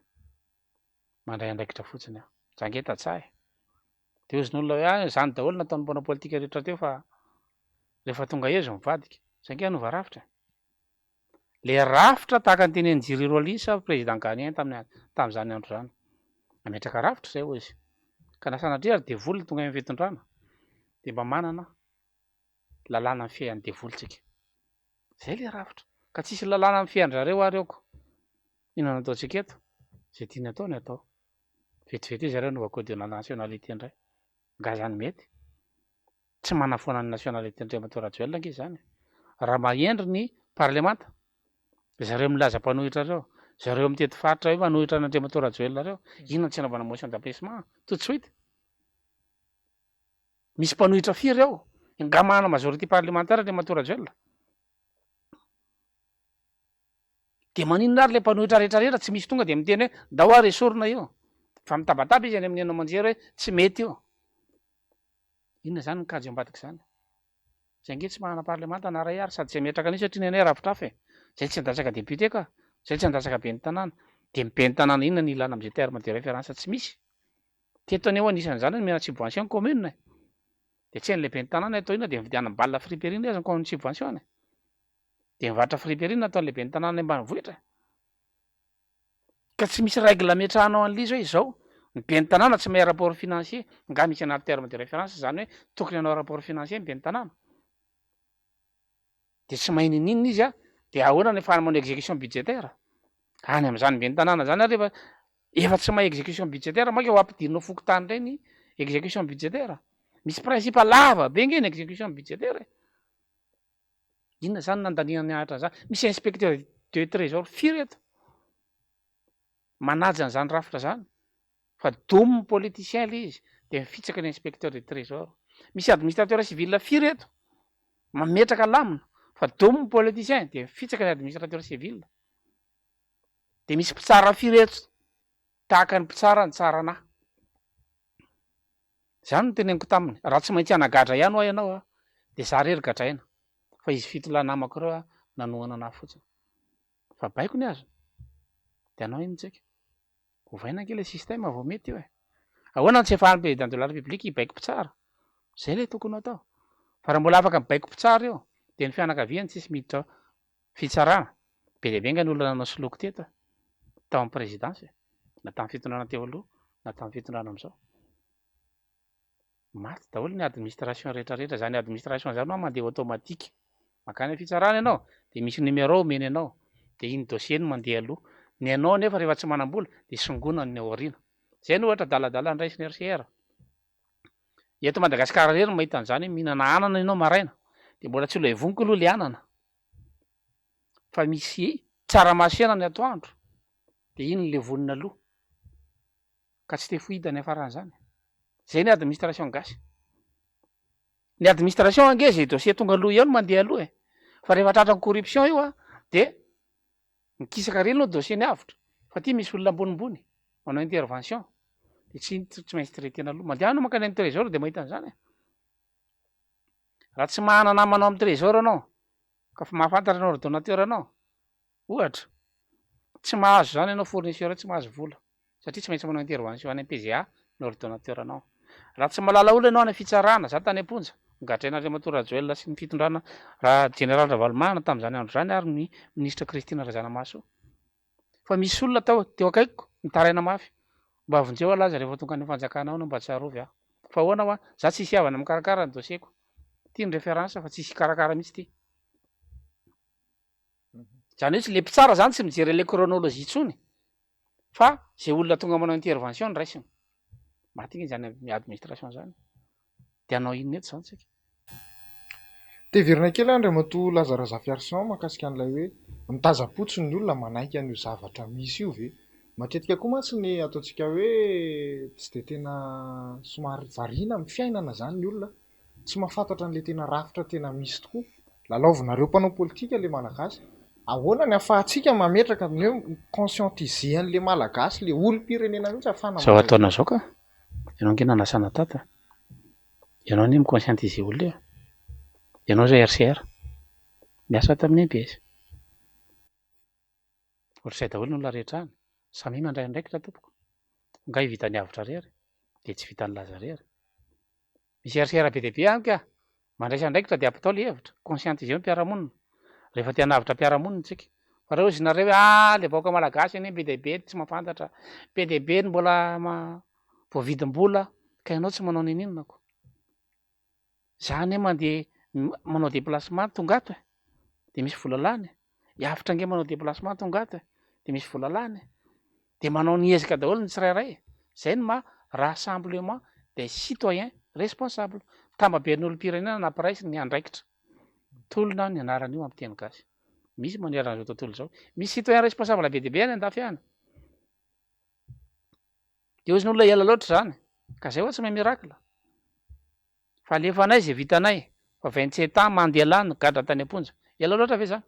Mandray andraikitra fotsiny aho. Zangeta tsahy. De ozy n'olona hoe zany daholo nataon'ny mbona politika rehetra teo fa rehefa tonga eo izy mivadika. Zange anova rafitra. Le rafitra tahaka ny tenen'i Jiry Rolisa président Ghanien tamin'izany andro zany. Ametraka rafitra zay ozy. Ka nasanatria ary devoly tonga amin'ny fitondrana. De mba manana lalàna amin'ny fiain'ny devolitsika. Zay le rafitra. Ka tsisy lalàna amin'ny fiain'zareo areoko. Inona no ataontsika eto? zay tiany atao ny atao. Vetivety io zareo novako de nationalité indray. Nga zany mety. Tsy manafoana ny nationalité Andriamatoa Rajoelina ange zany. Raha mahendry ny parlemanta, zareo milaza mpanohitra reo, zareo mitety faritra hoe manohitra n'Andriamatoa Rajoelina reo, inona tsy anaovana motion d'apaisement tout de suite. Misy mpanohitra firy ao, nga mana majorité parlementaire Andriamatoa Rajoelina. De maninona ary le mpanohitra rehetrarehetra tsy misy tonga de miteny hoe dao ary esorina io. Fa mitabataba izy any amin'ny eno aman-jery hoe tsy mety io. Inona zany mikajy ambadika zany? Zay nge tsy manana parlemanta na ray ary sady tsy ametraka an'io satria nenay ravitra fe. Zay tsy handatsaka député ka, zay tsy handatsaka ben'ny tanàna. De ben'ny tanàna inona ny ilana am'zay terme de référence tsy misy. Teto aneo anisan'izany ny mena subvention commune. De tsy hain'le ben'ny tanàna atao inona de mividiana balle friperine aza ny subvention. De mivarotra friperine ataon'le ben'ny tanàna ambanivohitra. Ka tsy misy règle ametrahanao an'lizy hoe izao. Ny ben'ny tanàna tsy mahay rapport financier, nga misy anaty terme de référence zany hoe tokony hanao rapport financier ny ben'ny tanàna. De tsy mahay ninina izy a, de ahoana ny fanamanao exécution budgétaire. Any am'zany ben'ny tanàna zany rehefa efa tsy mahay exécution budgétaire manko ho ampidirinao fokotany reny exécution budgétaire. Misy principe lava be nge ny exécution budgétaire. Inona zany nandaniana ny ahatra zany? Misy inspecteur de trésor firy eto. Manaja an'zany rafitra zany. Fa domo politicien le izy de mifitsaka ny inspecteur de trésor. Misy administrateur civil firy eto. Mametraka lamina fa domo politicien de mifitsaka ny administrateur civil. De misy mpitsara firy eto. Tahaka ny mpitsara ny tsarana. Zany no teneniko taminy. Raha tsy maintsy anagadra ihany ho ianao a, de za rery gadraina. Fa izy fitolahy namako reo a nanohana anahy fotsiny. Fa baiko ny azo. De anao ino tsika? Ovaina ange le système vao mety io e. Ahoana tsy efa président de la république hibaiko mpitsara. Zay le tokony atao. Fa raha mbola afaka mibaiko mpitsara io, de ny fianakaviany tsisy miditra fitsarana. Be dia be nga ny olona nanao soloky teto tao amin'ny présidence, na tamin'ny fitondrana teo aloha, na tamin'ny fitondrana amin'izao. Maty daholo ny administration rehetrarehetra, zany administration zany mandeha automatique. Makany fitsarana ianao, de misy numéro omeny anao, de iny dossier no mandeha aloha. Ny anao nefa rehefa tsy manam-bola de songonany ny aoriana. Zay no ohatra daladala andraisiny RCR. Eto Madagasikara rery mahita an'izany mihinana anana ianao maraina, de mbola tsy ho lay voniko aloha le anana. Fa misy tsaramaso hena ny atoandro, de iny le vonina aloha. Ka tsy te fohita ny afaran'izany. Zay ny administration gasy. Ny administration ange zay dossier tonga aloha eo no mandeha aloha e. Fa rehefa tratran'ny corruption io a, de mikisaka reny no dossier ny avitra. Fa ty misy olona ambonimbony manao intervention. De tsy maintsy traitena aloha. Mandeha no mankany amin'ny trésor de mahita an'izany. Raha tsy mahana namanao amin'ny trésor anao, ka fa mahafantatra ny ordonnateur anao, ohatra, tsy mahazo zany ianao fournisseur tsy mahazo vola. Satria tsy maintsy manao intervention any PGA ny ordonnateur anao. Raha tsy malala olona ianao any fitsarana, za tany am-ponja, gadrain'Andriamatoa Rajoelina sy ny fitondrana raha général Ravalomanana tamin'izany andro zany ary ny ministre Christine Razanamahasoa. Fa misy olona teo akaikiko mitaraina mafy. Mba avonjeo alaza rehefa tonga ny fanjakana ao no mba tsarovy aho. Fa ahoana hoa, za tsisy havana mikarakara ny dossier-ko. Ty ny référence fa tsisy karakara mihitsy ty. Zany hoe tsy le mpitsara zany tsy mijery le chronologie tsony. Fa zay olona tonga manao intervention ny raisiny. Maty iny zany administration zany. De anao inona eto zany tsika? Teverina kely Andriamatoa Lazara Zafiarson mahakasika an'ilay hoe mitaza-potsiny ny olona manaiky an'io zavatra misy io ve. Matetika koa mantsy ny ataontsika hoe tsy de tena somary variana amin'ny fiainana zany ny olona. Tsy mahafantatra an'le tena rafitra tena misy tokoa. Lalaovinareo mpanao politika le malagasy. Ahoana ny ahafahantsika mametraka ny hoe conscientiser-an'le malagasy, le olom-pirenena mihitsy ahafahana. Zao ataona zao ka. Ianao nge nanasana tata. Ianao ne mi-conscientiser olona io. Ianao zay RCR. Miasa tamin'ny MPS. Ohatr'izay daholo ny olona rehetra any. Samy mandray andraikitra tompoko. Nga hivita ny avitra rery, de tsy vita ny laza rery. Misy RCR be dia be any ka. Mandraisa andraikitra de ampitao le hevitra. Conscientiser ny mpiaramonina. Rehefa te hanavitra mpiaramonina tsika. Fa raha ozy nareo hoe le vahoaka malagasy anie be dia be tsy mahafantatra. Be dia be ny mbola voavidim-bola ka ianao tsy manao nininako. Zany mandeha manao déplacement tonga ato de misy vola lany. Hiavitra nge manao déplacement tonga ato de misy vola lany. de manao ny ezaka daholo ny tsirairay. Zay ny rassemblement des citoyens responsables. Tambaben'olom-pirenena nampiraisy ny andraikitra. Tolona ny anaran'io amin'ny teny gasy. Misy manerana an'izao tontolo zao. Misy citoyen responsable be dia be any andafy any. De ozy ny olona ela loatra zany. Ka zay ohatsy mahay miracle. Fa alefanay zay vitanay. Fa 27 ans mandeha lany gadra tany am-ponja. Ela loatra ve zany?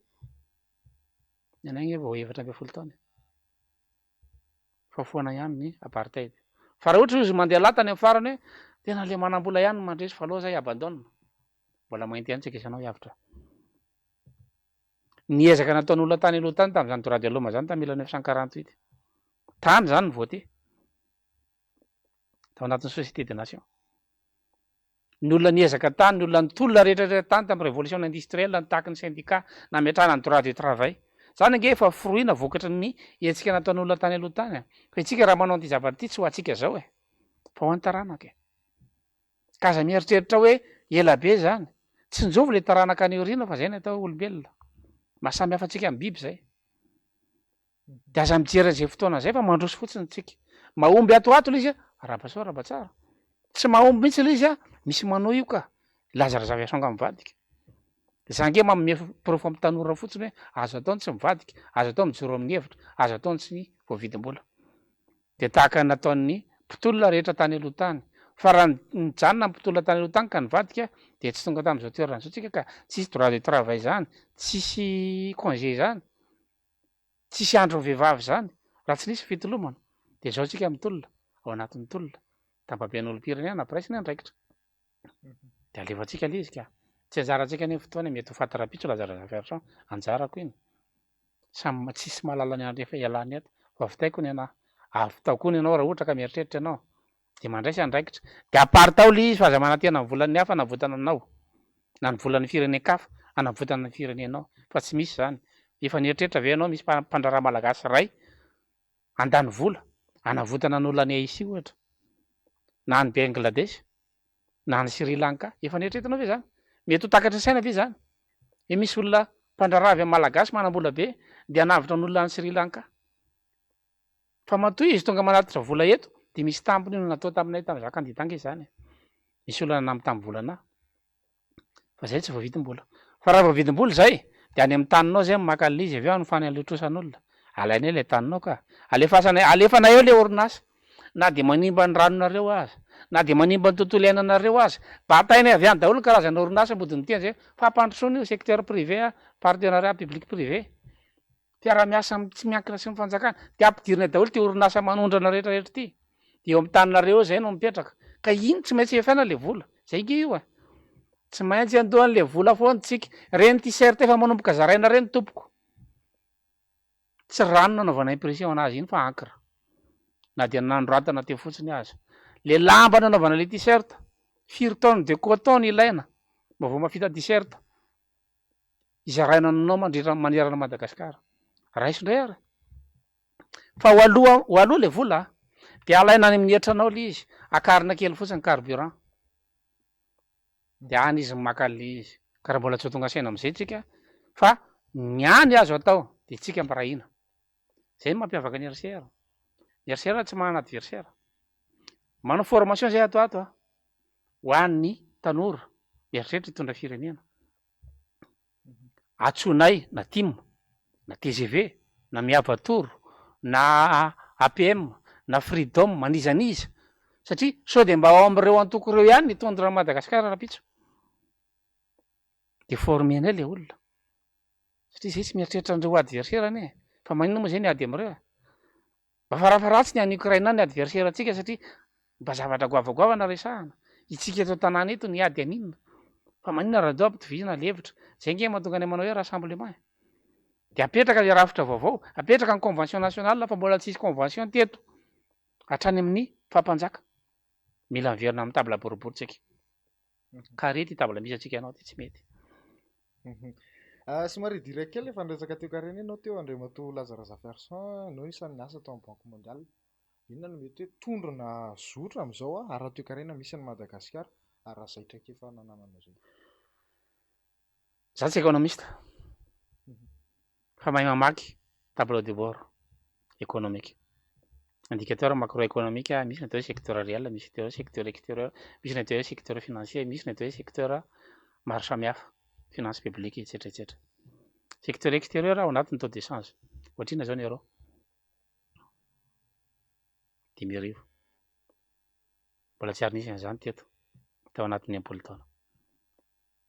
Nenay vao 17 taona. Fa foana ihany ny apartheid. Fa raha ohatra izy mandeha lahy tany amin'ny farany hoe tena le manam-bola ihany mandresy fa aloha zay abandonne. Mbola mainty ihany tsika isanao hiavitra. Ny ezaka nataon'olona tany aloha tany tamin'izany Torat de Loma zany tamin'ny 1948. Tany zany ny voté. Tao anatin'ny Société des Nations. Ny olona niezaka tany, ny olona nitolona rehetra tany tamin'ny révolution industrielle nitaky ny syndicat nametrahana ny droit du travail. Zany ange efa fruit na vokatry ny etsika nataon'olona tany aloha tany. Fa itsika raha manao an'ity zavatra ity tsy ho antsika zao e. Fa ho an'ny taranaka e. Ka aza mieritreritra hoe ela be zany. Tsy njovy le taranaka any aoriana fa zay no atao olombelona. Mahasamy hafa antsika amin'ny biby zay. De aza mijery an'izay fotoana zay fa mandroso fotsiny tsika. Mahomby atoato le izy arabasoa arabatsara. Tsy mahomby mihitsy le izy misy manao io ka lazara zavasonga mivadika. Za nge manome profo amin'ny tanora fotsiny hoe azo ataony tsy mivadika, azo atao mijoro amin'ny hevitra, azo ataony tsy voavidim-bola. De tahaka nataon'ny mpitolona rehetra tany aloha tany. Fa raha nijanona mpitolona tany aloha tany ka nivadika de tsy tonga tamin'izao toerana zao tsika ka tsisy droit de travail zany, tsisy congé zany, tsisy andron'ny vehivavy zany, raha tsy nisy fitolomana. De zao tsika mitolona ao anatin'ny tolona. Tambaben'olom-pirenena nampiraisy ny andraikitra. De alefantsika le izy ka. Tsy anjarantsika ny fotoana mety ho fatara-pitso lazara zavatra anjarako iny. Samy tsisy mahalala ny andro efa ialany eto. Fa vitaiko ny anahy. Avy tao koa ny anao raha ohatra ka mieritreritra ianao. De mandraisy andraikitra. De apart tao le izy fa aza manantena ny volan'ny hafa anavotana anao. Na ny volan'ny firenen-kafa anavotana ny firenenao. Fa tsy misy zany. Efa nieritreritra ve ianao misy mpandraraha malagasy ray andany vola anavotana ny olona any Haïti ohatra. Na ny Bangladesh, na ny Sri Lanka, efa nieritreritanao ve zany? Mety ho takatry ny saina ve zany? E misy olona mpandraraha avy amin'ny malagasy manam-bola be de anavitra ny olona any Sri Lanka. Fa matoy izy tonga manatitra vola eto de misy tampony ino natao taminay tamin'ny zaka anditange zany. Misy olona namy tamin'ny volana. Fa zay tsy voavidim-bola. Fa raha voavidim-bola zay de any amin'ny taninao zay maka an'lizy avy eo anofany an'letrosan'olona. Alainay le taninao ka. Alefanay eo le orinasa. Na de manimba ny ranonareo aza, na de manimba ny tontolo iainanareo aza. Batainay avy any daholo ny karazana orinasa ambodiny teny zay. Fa ampandrosoana io secteur privé, partenariat public privé. Fiara-miasa tsy miankina sy ny fanjakana. De ampidirina daholo ty orinasa manondrana rehetrarehetra ty. De eo amin'ny taninareo zay no mipetraka. Ka iny tsy maintsy efaina le vola. Zay nge io e. Tsy maintsy andohan'le vola foana tsika. Reny t-shirt efa manomboka zaraina reny tompoko. Tsy rano nanaovana impression anazy iny fa encre. Na dia nandroatana teo fotsiny aza. Le lamba nanaovana le t-shirt, firy tonne de coton ilaina mba vao mafita t-shirt. Izaraina anao mandritra manerana Madagasikara. Raisindray ary. Fa ho aloha le vola de alaina any amin'ny etranao le izy, akarina kely fotsiny carburant. De any izy maka le izy. Ka raha mbola tsy ho tonga saina amin'izay tsika fa ny any azo atao de tsika mbarahina. Zay mampiavaka ny RCR. Ny RCR tsy manana adversaire. Manao formation zay ato ho an'ny tanora mieritreritra hitondra firenena. Atsonay na TIM, na TGV, na Miavatoro, na APM, na Freedom, manizaniza. Satria sao de mba ao amin'ireo antoko ireo ihany hitondra Madagasikara rapitso. De formenay le olona. Satria zay tsy mieritreritra an'ireo adversaire ane. Fa maninona moa zay ny ady amin'ireo? Mba farafaratsy ny any Ukraine any adversaire antsika satria mba zavatra goavagoavana resahana. Itsika eto tanàna eto ny ady aninona. Fa maninona raha dao ampitovizana le hevitra. Zay nge mahatonga ny manao hoe rassemblement. De apetraka le rafitra vaovao, apetraka ny convention nationale fa mbola tsisy convention teto. Hatrany amin'ny fampanjaka. Mila miverina amin'ny table boribory tsika. Karety table misy atsika ianao ty tsy mety. Somary dire kely efa niresaka teo kareny ianao teo Andriamatoa Lazara Zaferson, no isan'ny niasa tao amin'ny Banque Mondiale. Inona no mety hoe tondrona zotra amin'izao raha teo karena misy any Madagasikara ary raha zaitra efa nananana zay. Za tsy économiste. Fa mahay mamaky tableau de bord économique. indicateur macroéconomique, misy ny atao hoe secteur réel, misy ny atao hoe secteur extérieur, misy ny atao hoe secteur financier, misy ny atao hoe secteur maro samihafa, finance publique etsetera. Secteur extérieur ao anatin'ny taux d'échange. Ohatrina zao ny euro 10,000. Mbola tsy ary nisy an'izany teto tao anatin'ny 10 taona.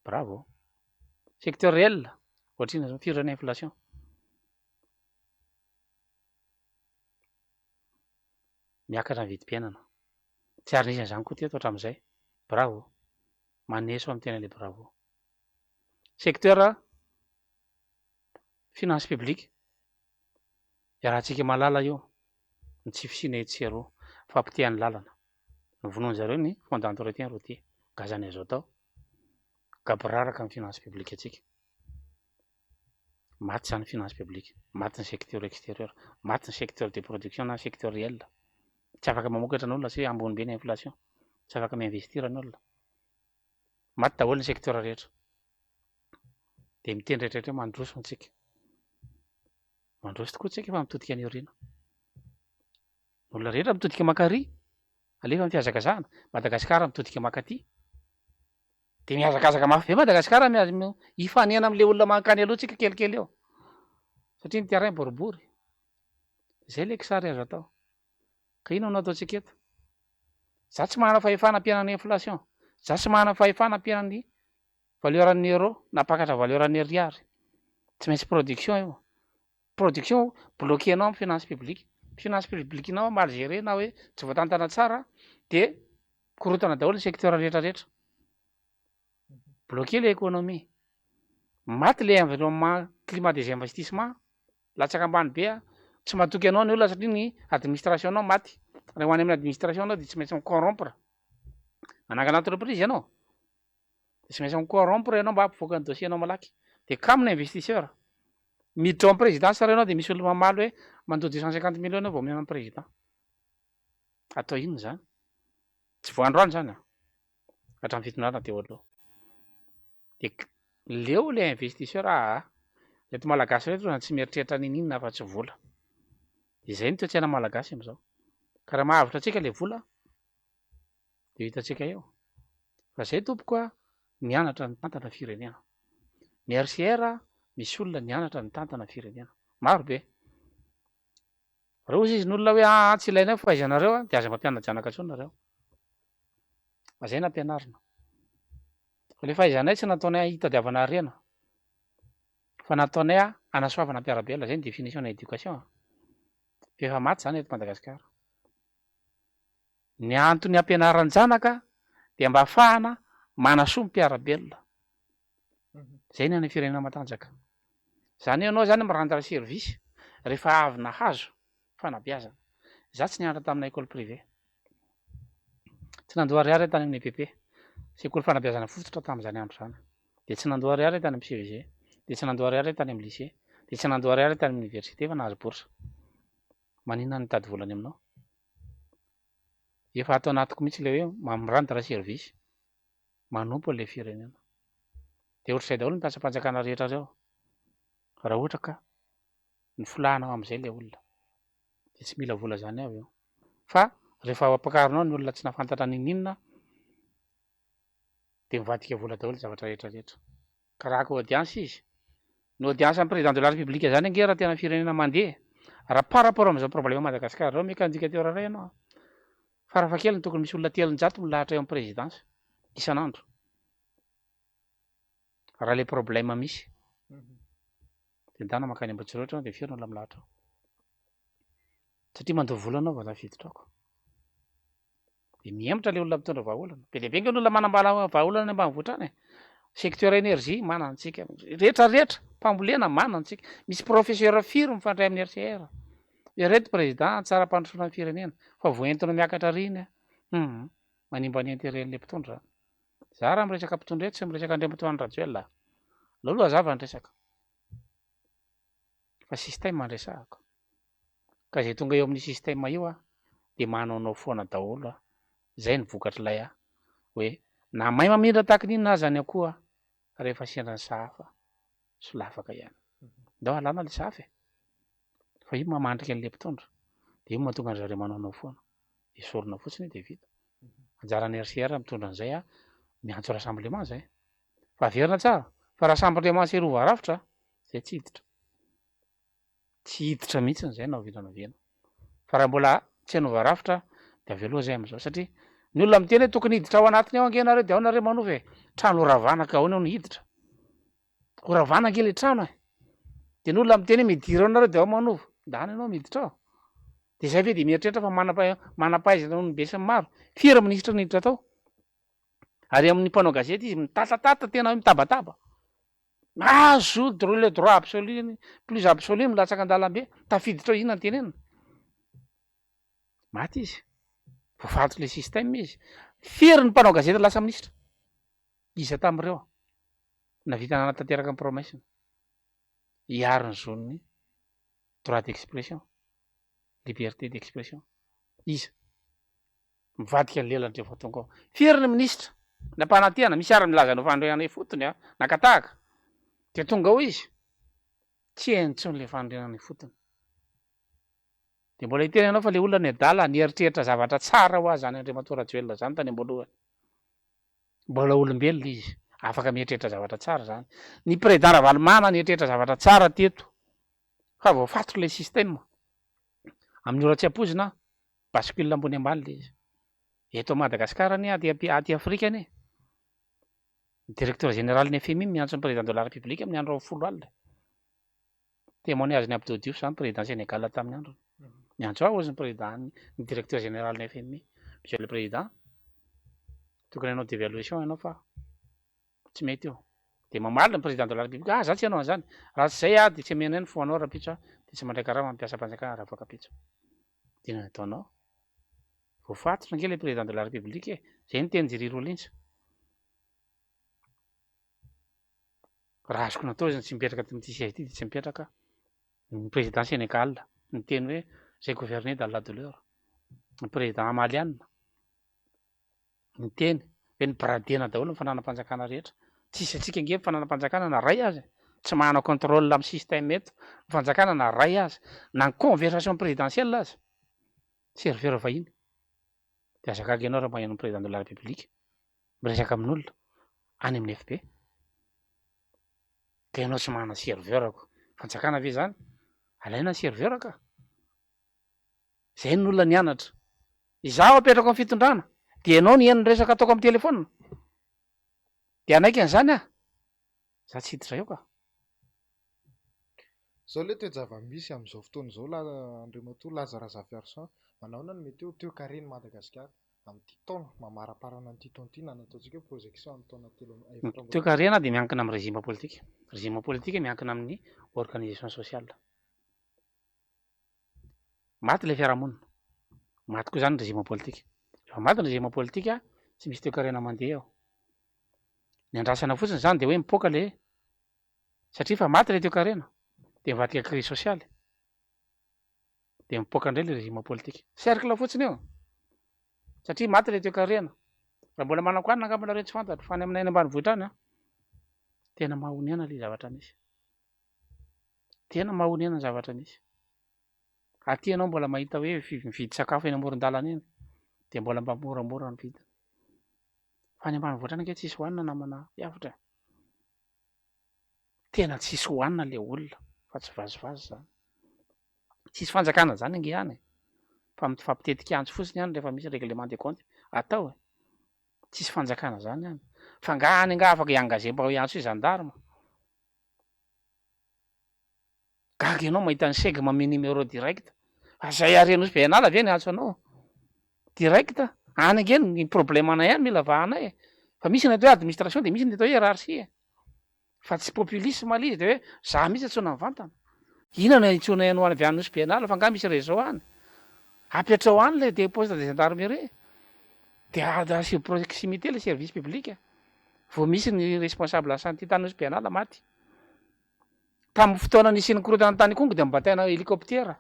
Bravo. Secteur réel, ohatrina zao firy zany inflation. Miakatra ny vidim-piainana. Tsy ary nisy an'izany koa teto hatramin'izay. Bravo. Maneso amin'ny tena le bravo. Secteur finance publique. Iarahantsika malala io. Ny tsy fisiana etsero fampitehan'ny lalana. Novonoiny zareo ny Fonds d'entretien routier. Gazany azo atao. Gaboraraka amin'ny finance publique atsika. Maty zany finance publique. Maty ny secteur extérieur. Maty ny secteur de production na secteur réel. Tsy afaka mamokatra n'olona satria ambony be ny inflation. Tsy afaka miinvestir n'olona. Maty daholo ny secteur rehetra. Dia miteny rehetrarehetra mandroso antsika. Mandroso tokoa tsika fa mitodika any aoriana. Olona rehetra mitodika makary, alefa amin'ny fihazakazahana. Madagasikara mitodika makaty. Dia mihazakazaka mafy be Madagasikara hifanena amin'ilay olona mankany aloha tsika kelikely eo. Satria ny terrain boribory. Izay le kisary azo atao. Ka ino no ataontsika eto? Za tsy manana fahefana hampihenana inflation. Za tsy manana fahefana hampihenana ny valeuran'ny euro napakatra valeuran'ny ariary. Tsy maintsy production io. Production bloquenao amin'ny finance publique. Finance publique-nao mal géré na hoe tsy voatantana tsara dia korotana daholo ny secteur rehetrarehetra. Bloqué l'économie. Maty le environnement climat des investissements. Latsaka ambany be tsy matoky anao ny olona satria ny administration-nao maty. Raha ho any amin'ny administration anao dia tsy maintsy corrompre. Manangana entreprise ianao. Tsy maintsy corrompre ianao mba hampivoaka ny dossier-nao malaky. Dia kamo ny investisseur. Miditra ao amin'ny présidence ianao dia misy olona mamaly hoe mandao 250 millions vao mihinana président. Atao inona zany? Tsy voandroany zany. Hatramin'ny fitondrana teo aloha. Dia leo le investisseur reto malagasy reto tsy mieritreritra ninina fa tsy vola. Izay ny toe-tsaina malagasy amin'izao. Ka raha mahavitra antsika le vola dia hitantsika eo. Fa izay tompoko nianatra ny tantana firenena. Ny RCR misy olona nianatra ny tantana firenena. Maro be. Raha ozy izy n'olona hoe tsy ilaina fa fahaizanareo dia aza mampianatra intsony nareo. Fa izay nampianarina. Fa le fahaizanay tsy nataonay hitadiavana harena. Fa nataonay hanasoavana mpiarabelona. Izay ny définition na éducation. Efa maty zany eto Madagasikara. Ny antony ampianaran'ny zanaka dia mba ahafahana manasoa mpiarabelona. Izay ny any firenena matanjaka. Izany ianao zany mirandra service rehefa avy nahazo fanabeazana. Za tsy nianatra tamina école privée. Tsy nandoa ariary tany amin'ny EPP. Sekoly fanabeazana fototra tamin'izany andro zany. Dia tsy nandoa ariary tany amin'ny CEG. Dia tsy nandoa ariary tany amin'ny lycée. Dia tsy nandoa ariary tany amin'ny université fa nahazo bourse. Maninona ny tady volany aminao? Efa atao anatiko mihitsy le hoe mirandra service. Manompo an'ilay firenena. Dia ohatr'izay daholo ny mpiasa-panjakana rehetra reo. Raha ohatra ka ny folahanao amin'izay le olona. Dia tsy mila vola zany avy eo. Fa rehefa ampakarinao ny olona tsy nafantatra ninina dia mivadika vola daholo zavatra rehetrarehetra. Ka raha ka audience izy. Ny audience amin'ny président de la république zany ange raha tena firenena mandeha. Raha par rapport amin'izao problème Madagasikara reo meka indicateur iray ianao. Farafahakeliny tokony misy olona 300 milahatra eo amin'ny présidence isan'andro. Raha le problème misy. Dia ndana makany Ambohitsirotra dia firy ny olona milahatra. Satria mandoa vola anao vao tafiditra. Dia mihemotra le olona mitondra vahaolana. Be dia be ny olona manambala vahaolana any ambanivohitra any. Secteur énergie manana antsika. Rehetra rehetra mpambolena manana antsika. Misy professeur firy mifandray amin'ny RCR. Ireto président tsara mpandrosoana ny firenena. Fa voentina miakatra riny. Manimba ny intérêt-n'ny mpitondra. Za raha miresaka mpitondra eto sy miresaka Andriamatoa Rajoelina. Aleo hazava ny resaka. Fa système andresahako. Ka izay tonga eo amin'ny système io dia manaonao foana daholo. Izay ny vokatr'ilay hoe na mahay mamindra tahaka n'inona aza ny akoho rehefa sendra ny sahafa solafaka ihany. Ndao alàna ilay sahafa. Fa io mamandrika an'ilay mpitondra. de io mahatonga an'zareo manaonao foana esorina fotsiny de vita. Anjaran'ny RCR mitondra an'izay a miantso rassemblement zay fa averina tsara fa rassemblement sy rova rafitra zay tsy hiditra mihitsiny zay na ovina fa raha mbola tsy hanova rafitra de avy aloha zay am'izao satria ny olona miteny hoe tokony hiditra ao anatiny ao ange nareo de ao nareo manova e trano oravana ka ahoana ao ny hiditra oravana ange le trano e de ny olona miteny hoe midira ao nareo de ao manova ndany ianao miditra ao de zay ve de mieritreritra fa manam-pahaizana noho ny be sy ny maro firy minisitra niditra tao ary amin'ny mpanao gazety izy mitatatata tena hoe mitabataba azo le droit absolu plus absolu milatsaka an-dalambe tafiditra ao inona ny tenenina maty izy voafato le système izy firy ny mpanao gazety lasa minisitra iza tamin'ireo navita nanatanteraka ny promesiny hiaro ny zoniny droit d'expression liberté d'expression iza mivadika ny lelany vao tonga ao firy ny ministra na mpanantena misy ara milaza no fandroana fotony a nakatahaka de tonga ao izy tsy henontsony le fandroana fotony de mbola hiteny ianao fa le olona ny adala nieritreritra zavatra tsara ho azy zany Andriamatora Rajoelina zany tany am-boalohany mbola olombelona izy afaka mieritreritra zavatra tsara zany ny président Ravalomana nieritreritra zavatra tsara teto fa voafato le système amin'ny ora tsy ampoizina bascule ambony ambany le izy eto Madagasikara any aty Afrika any directeur général ny FMI miantso ny président de la République amin'ny andro 10 alina témoignage ny Abdou Diouf zany président Sénégal tamin'ny andro miantso ao ozy ny président ny directeur général ny FMI monsieur le président tokony hanao dévaluation ianao fa tsy mety eo de mamaly ny président de la République za tsy hanao an'izany raha tsy zay de tsy menay ny foanao raha pitso de tsy mandraiky raha mampiasa mpanjakana raha afaka pitso dina nataonao voafatotra ange le président de la République e zay ny teny Jiry Rolinsa raha azoko natao izy tsy mipetraka ty siège ty de tsy mipetraka ny président Sénégal ny teny hoe j'ai gouverné dans la douleur ny président Amaliana ny teny hoe ny bradena daholo ny fananam-panjakana rehetra tsisy atsika nge fananam-panjakana na ray azy tsy manao contrôle amin'ny système eto ny fanjakana na ray azy na ny conversation présidentielle azy serveur vahiny de azakaka ianao raha maheno président de la République miresaka amin'olona any amin'ny FB ka ianao tsy manana serveur ako fanjakana ve zany alaina ny serveur ka zay ny olona nianatra izaho apetrako amin'ny fitondrana de ianao ny enony resaka ataoko amin'ny telefona de anaiky an'izany za tsy hiditra eo ka zao le toejava-misy amin'izao fotoana izao Andriamatoa Lazara Zafiarsan manaona ny mety teo kareny Madagasikara amin'ity taona mamaraparana an'ity taona ity na nataontsika projection amin'ny taona teo karena de miankina amin'ny régime politique miankina amin'ny organisation sociale maty le fiarahamonina maty koa zany régime politique rehefa maty ny régime politique tsy misy teo karena mandeha eo ny andrasana fotsiny zany de hoe mipoaka le satria fa maty le teo karena de mivadika crise sociale de mipoaka indray le régime politique cercle fotsiny eo satria maty le teo karena raha mbola manankoanina angamba nareo tsy fantatro fa any aminay any ambanivohitra any tena mahoniana le zavatra misy tena mahoniana ny zavatra misy aty ianao mbola mahita hoe mividy sakafo eny amoron-dalana eny de mbola mba moramora ny vidiny fa any ambanivohitra any ange tsisy hoanina namana hiavitra tena tsisy hoanina le olona fa tsy vazivazy zany tsisy fanjakana zany ange any fa mifampitetika antso fotsiny any rehefa misy règlement de compte atao tsisy fanjakana zany any fa ngany nga afaka iangaze mba ho iantso gendarme gaga ianao mahita ny seg mame numéro direct fa zay arenosy be anala ve ny antso anao direct any ange ny problème anay any mila vahanay fa misy ny atao hoe administration de misy ny atao hoe hiérarchie fa tsy populisme izy de hoe za misy atsona mivantana inona ny itsona ianao avy anosy be anala fa nga misy réseau any apetrao any le de poste de gendarmerie de sur proximité le service public vao misy ny responsable santé tanosy be anala maty tamin'ny fotoana nisy ny korotana ny tany kongo de mibataina hélicoptère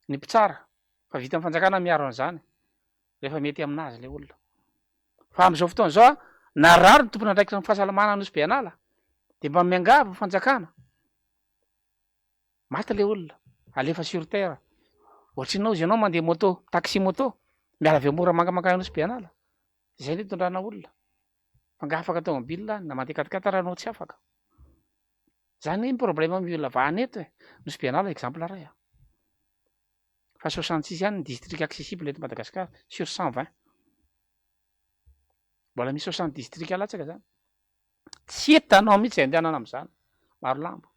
ny mpitsara fa vita amin'ny fanjakana miaro an'izany rehefa mety aminazy le olona fa am'izao fotoana zao narary ny tompona andraikitra ny fahasalamana anosy be anala de mba miangava fanjakana maty le olona alefa sur terre. Ohatrinao izy ianao mandeha moto, taxi moto, miala avy mora mankamaka anosy be anala. Zay ny tondrana olona. Fa nga afaka tomobile na mandeha katikata raha anao tsy afaka. Zany ny problème amin'ny olona vahany eto e. Nosy be anala exemple ray. Fa 66 ihany ny district accessible eto Madagasikara sur 120. Mbola misy 60 district alatsaka zany. Tsy hitanao mihitsy izay andehanana amin'izany. Maro lambo.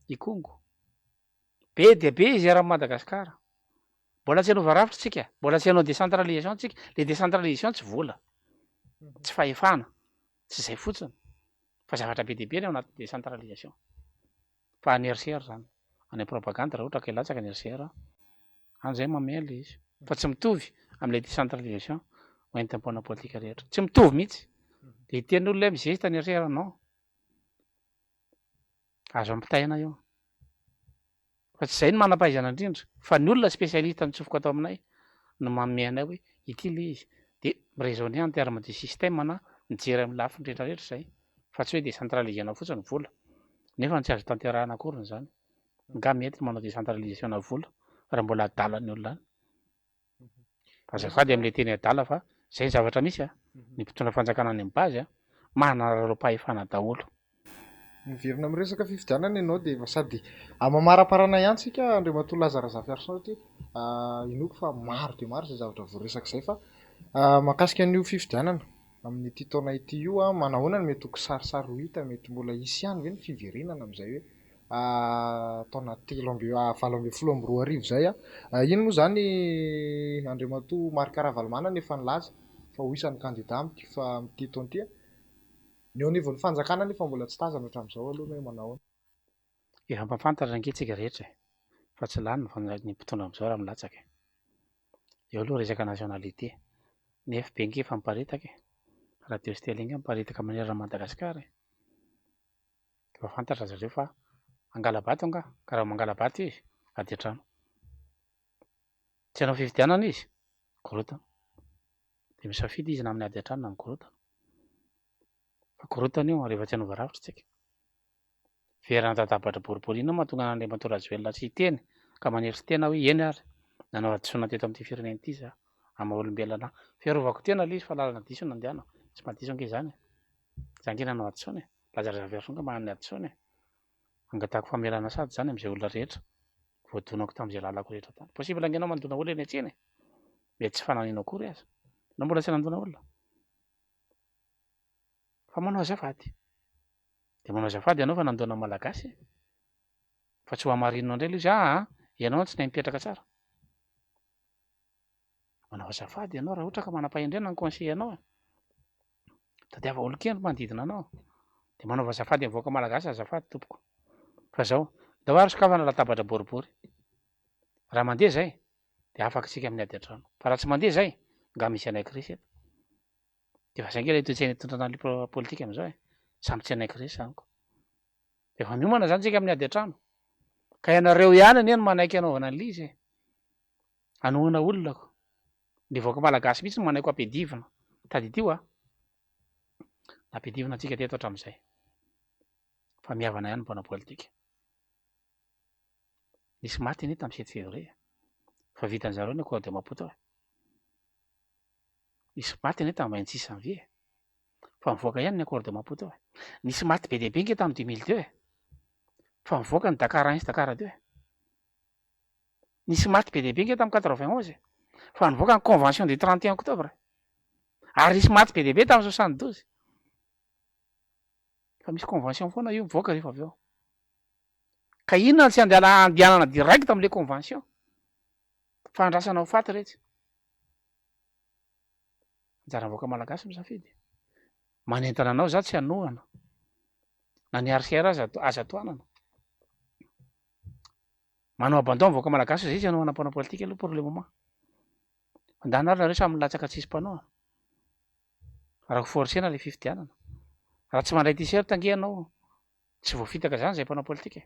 Ikongo. Be dia be izy raha Madagasikara. Mbola tsy hanova rafitra tsika. Mbola tsy hanao décentralisation tsika. Le décentralisation tsy vola. Tsy fahefana. Tsy izay fotsiny. Fa zavatra be dia be ny ao anaty décentralisation. Fa any RCR zany. Any propagande raha ohatra ka hilatsaka ny RCR. An'izay mamely izy. Fa tsy mitovy amin'ilay décentralisation hoentim-pona politika rehetra. Tsy mitovy mihitsy. Dia teny olona mizesta ny RCR non. Azo ampitaina io. Fa tsy izay ny manam-pahaizana indrindra. Fa ny olona spécialiste nitsofoka atao aminay no manome anay hoe ity le izy. Dia raisonner en terme de système na mijery amin'ny lafiny rehetrarehetra izay. Fa tsy hoe décentralisation fotsiny vola. Nefa tsy azo tanterahana akory zany. Nga mety manao décentralisation na vola raha mbola adalan'ny olona any. Azafady amin'ilay teny adala fa izay ny zavatra misy a. Ny mpitondra fanjakana any amin'ny base a manara-pahaefana daholo. Miverina amin'ny resaka fifidianana ianao dia sady amamaraparana ihany tsika Andriamatoa Lazara Zafiarson satria inoko fa maro dia maro izay zavatra voaresaka izay fa mahakasika an'io fifidianana amin'ity taona ity io a manahoana ny mety ho kisarisary ho hita mety mbola hisy ihany ve ny fiverenana amin'izay hoe taona 2024 izay a ino moa izany Andriamatoa Marc Ravalomanana efa nilaza fa ho isan'ny kandida amin'ity taona ity. Ny eo anivon'ny fanjakana nefa mbola tsy tazana hatramin'izao aloha hoe manao. Efa mpafantatra ankehitrika rehetra fa tsy lany ny mpitondra amin'izao raha milatsaka. Eo aloha resaka nationalité. Ny FB efa miparitaka. Radio Stelling miparitaka manerana Madagasikara. Efa fantatra zareo fa Angalabato anga ka raha Mangalabato izy ady an-trano. Tsy hanao fifidianana izy korotana. Dia misafidy izy na amin'ny ady an-trano na amin'ny korotana. Fa korotana io rehefa tsy hanova rafitra tsika. Verana tatabatra boribory ino mahatonga an'Andriamatoa Rajoelina tsy hiteny ka maneritsy tena hoe eny ary nanao adisoana teto amin'ity firenena ity za amin'ny olombelona fiarovako tena ilay izy fa lalana diso no andehanana. Tsy mahadiso ange izany. Izany ke nanao adisoana. Lazara Zafiarson ka manana adisoana. Angatahako famelana sady zany amin'izay olona rehetra. Voadonako tamin'izay lalako rehetra tany. Possible angenao mandona olona eny an-tsena. Mety tsy fanahiniana akory aza. Na mbola tsy nandona olona. Fa manao azafady. Dia manao azafady ianao fa nandona malagasy. Fa tsy ho hamarinina indray ilay izy ianao tsy nahay mipetraka tsara. Manao azafady ianao raha ohatra ka manam-pahendrena ny conseil ianao. Tadiava olon-kena manodidina anao. Dia manao azafady amin'ny voaka malagasy azafady tompoko. Fa izao dao ary sokafana latabatra boribory. Raha mandeha izay dia afaka tsika amin'ny ady an-trano. Fa raha tsy mandeha izay nga misy anay krisy eto. Dia fa izay ilay toe-tsaina hitondrana ny politika amin'izao samy tsy anay krisy izany. Dia efa miomana izany tsika amin'ny ady an-trano. Ka ianareo ihany anie no manaiky hanaovana an'ilay izy. Anohana olona. Ny voaka malagasy mihitsy no manaiko ampedivina. Tadidio napedivina antsika teto hatramin'izay. Fa mihavana ihany mpanao politika. Nisy maty anie tamin'ny 7 février. Fa vitan'izareo ny accord de Maputo. Nisy maty anie tamin'ny 26 janvier. Fa mivoaka ihany ny accord de Maputo. Nisy maty be dia be nge tamin'ny 2002. Fa mivoaka ny Dakar 1 sy Dakar 2. Nisy maty be dia be nge tamin'ny 91. Fa nivoaka ny convention du 31 octobre. Ary nisy maty be dia be tamin'ny 72. Fa misy convention foana io mivoaka rehefa avy eo. Ka inona tsy andehanana direct amin'ilay convention. Fa andrasana ho faty rehetra. Anjara voaka malagasy misafidy. Manentana anao za tsy hanohana. Na ny RCR aza toanana. Manao abandon voaka malagasy izay tsy hanohana mpanao politika aloha pour le moment. Mandana ary nareo samy milatsaka tsisy mpanao. Raha forcena ilay fifidianana. Raha tsy mandray t-shirt ange ianao tsy voafitaka izany izay mpanao politika.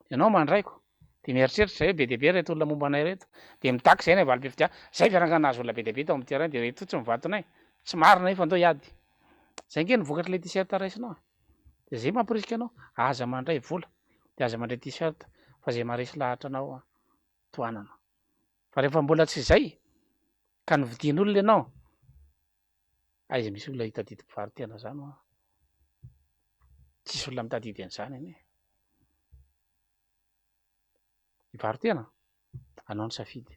Ianao mandraiko. Dia mieritreritra izay be dia be reto olona momba anay reto. Dia mitaky izay ny valim-pifidianana. Izay fiarangana azy olona be dia be tao amin'ny terrain dia reto fotsiny mivatonay. Tsy marina efa andao hiady. Izay nge nivokatra ilay t-shirt raisinao. Dia izay mampirisika anao. Aza mandray vola. Dia aza mandray t-shirt. fa zay maharesy lahatra anao toanana. Fa rehefa mbola tsy zay ka novidian'olona ianao, aiza misy olona hitadidy mpivarotena zany hoa, tsisy olona mitadidy an'izany anie. Mivarotena anao ny safidy,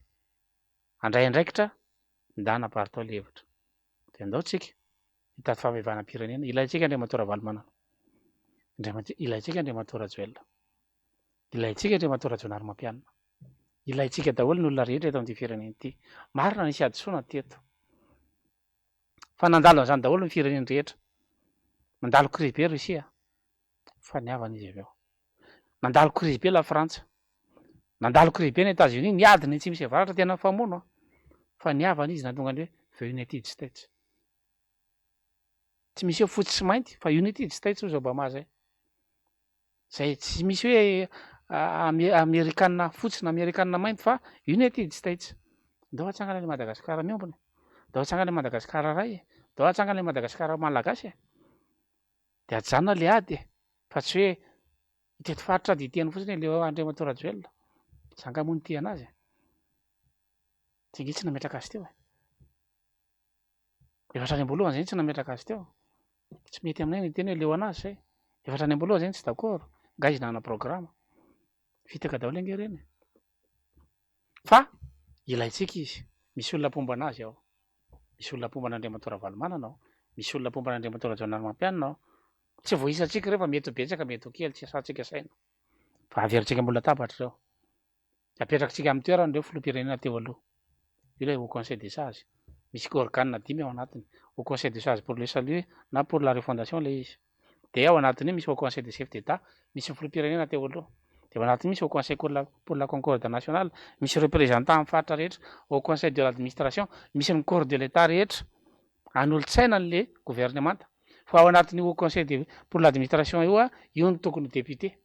handray andraikitra ndana paritao le hevitra, de andao tsika hitady fahavevanam-pirenena, ilaitsika Andriamatoa Ravalomanana, ilaitsika Andriamatoa Rajoelina, ilaitsika Andriamatoa Rajaonarimampianina, ilaitsika daholo ny olona rehetra eto amin'ity firenena ity. Marina nisy adisoana teto fa nandalo an'izany daholo ny fireneny rehetra. Nandalo krizy be Russia fa niavana izy avy eo. Nandalo krizy be la Frantsa, nandalo krizy be ny États-Unis, niady ny tsy misy avaratra tena famono fa niavana izy nahatonga ny hoe the United States. Tsy misy hoe fotsy sy mainty fa United States hoy Obama zay. Zay tsy misy hoe Amerikanina fotsy na Amerikanina mainty fa United States. Ndao atsangana le Madagasikara miombona, ndao atsangana le Madagasikara ray, ndao atsangana le Madagasikara malagasy. De ajanona le ady fa tsy hoe iteto faritra de iteny fotsiny le Andriamatoa Rajoelina. Zanga moa nity anazy. Tsy nametraka azy teo. Efatra any am-boalohany zay tsy nametraka azy teo. Tsy mety aminay ny teny hoe leo anazy zay. Efatra any am-boalohany zay tsy d'accord. Nga izy nana programa. Fitaka daholo angereny. Fa ilaitsika izy. Misy olona pomba anazy ao. Misy olona pomba an'Andriamatoa Ravalomanana ao. Misy olona pomba an'Andriamatoa Rajaonarimampianina ao. Tsy voahisantsika rehefa mety ho betsaka mety ho kely, tsy asantsika saina. Fa averintsika mbola tabatra reo. Apetrakatsika amin'ny toerana reo filoham-pirenena teo aloha. Io ilay au conseil des sages. Misy organe 5 ao anatiny. Au conseil des sages pour le salut na pour la refondation le izy. De ao anatiny misy au conseil des chefs d'État, misy filoham-pirenena teo aloha. De ao anatiny misy au conseil pour la concorde nationale, misy représentant amin'ny faritra rehetra, au conseil de l'administration, misy ny corps de l'État rehetra. An'olon-tsaina le gouvernemanta. Fa ao anatin'ny au conseil pour l'administration io ny tokony député.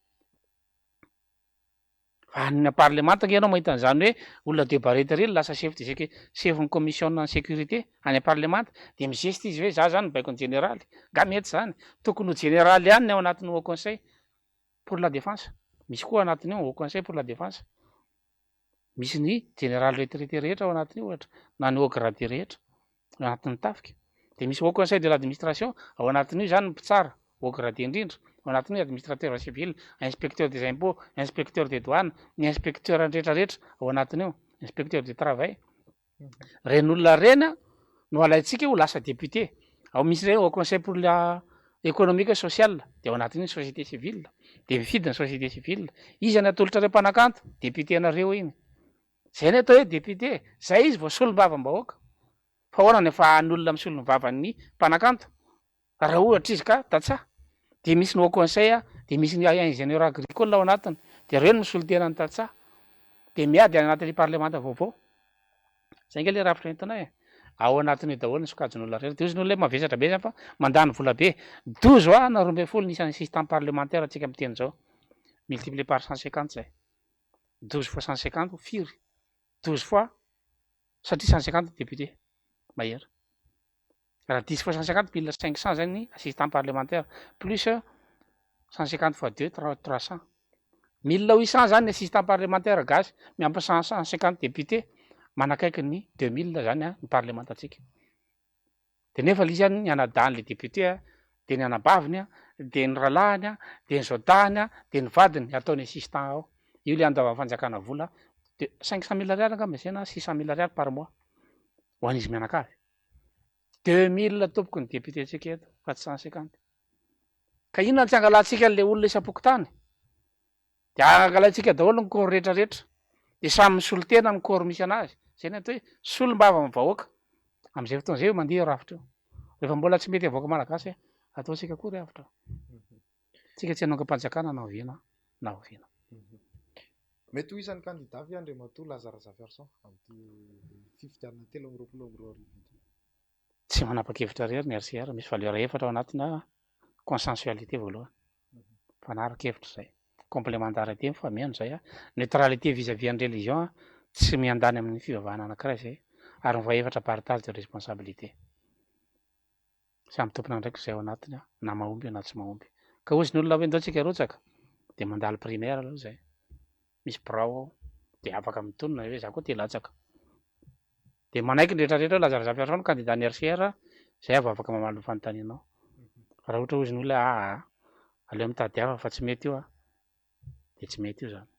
Any parlemanta ianao mahita an'izany hoe olona debareterely lasa chefny commission en sécurité any parlemanta de mizesty izy hoe za zany baikony généraly. Nga mety zany. Tokony ho généraly ihany ny ao anatin'ny au conseil pour la défense. Misy koa anatiny ao au conseil pour la défense. Misy ny général retraité rehetra ao anatiny ohatra na ny haut gradé rehetra ao anatin'ny tafika. De misy au conseil de l'administration ao anatin'io zany ny mpitsara haut gradé indrindra. Ao anatin'io administrateur civil, inspecteur des impôts, inspecteur des douanes, ny inspecteur rehetrarehetra ao anatin'io, inspecteur du travail. Reny olona reny no alaitsika ho lasa député. Ao misy reny au conseil pour la économique et sociale de ao anatin'io société civile. De mifidy ny société civile. Izy any atolotra reo mpanakanto, député anareo iny. Zay ny atao hoe député. Zay izy vao solombavam-bahoaka. Fa ahoana ny efa ny olona misolom-bavan'ny mpanakanto raha ohatra izy ka tatsaha. De misy ny au conseil de misy ny ingénieur agricole ao anatiny. De reo no misolo tena ny tatsaha. De miady anatin'ny parlemanta vaovao. Zay nge le rafitra entinay. Ao anatin'io daholo ny sokajin'olona rehetra. De izy n'olona mavesatra be fa mandany vola be. 12 na 12 nisy assistant parlementaire atsika amin'ny teny zao. Multiplié par 150 zay. 12 fois 150 firy. 12 fois satria 150 député mahery. Raha 10 fois 150 pile 500 zany ny assistant parlementaire plus 150 fois 2 300. 1800 zany ny assistant parlementaire gasy miampy 150 député manakaiky ny 2000 zany ny parlementantsika. De nefa izy zany ny anadahany le député de ny anabaviny de ny ralahany de ny zotany de ny vadiny ataony assistant ao. Io le andavan'ny fanjakana vola de 500 000 ariary angamba zay na 600 000 ariary par mois ho an'izy mianakavy. 2000 tompoko ny député antsika eto fa tsy 150. Ka inona tsy angalantsika le olona isam-pokotany? De angalantsika daholo ny corps rehetrarehetra. De samy misolo tena ny corps misy anazy. Zay ny atao hoe solom-bava amin'ny vahoaka. Am'izay fotoana zay mandeha rafitra io. Rehefa mbola tsy mety avoaka malagasy ataontsika koa rafitra. Tsika tsy hanao-kampanjakana na oviana na oviana. Mety ho isan'ny candidat avy Andriamatoa Lazare Zaverson amin'ity fifidianana 2024. Tsy manapa-kevitra rery ny RCR, misy valeur efatra ao anatina consensualité voalohany. Fanaraka-hevitra zay. Complémentarité mifameno zay neutralité vis-à-vis ny religion tsy miandany amin'ny fivavahana anankiray zay ary mivoa efatra partage de responsabilité. Samy tompona ndraiky zay ao anatiny na mahomby na tsy mahomby. Ka ozy ny olona hoe ndao tsika rotsaka de mandalo primaire aloha zay. misy birao ao de afaka mitonona hoe za koa te latsaka de manaiky ny rehetrarehetra hoe Lazara Zafiatrano candidat ny RCR zay vao afaka mamaly ny fanontanianao raha ohatra ozy ny olona aleo mitady hafa fa tsy mety io de tsy mety io zany.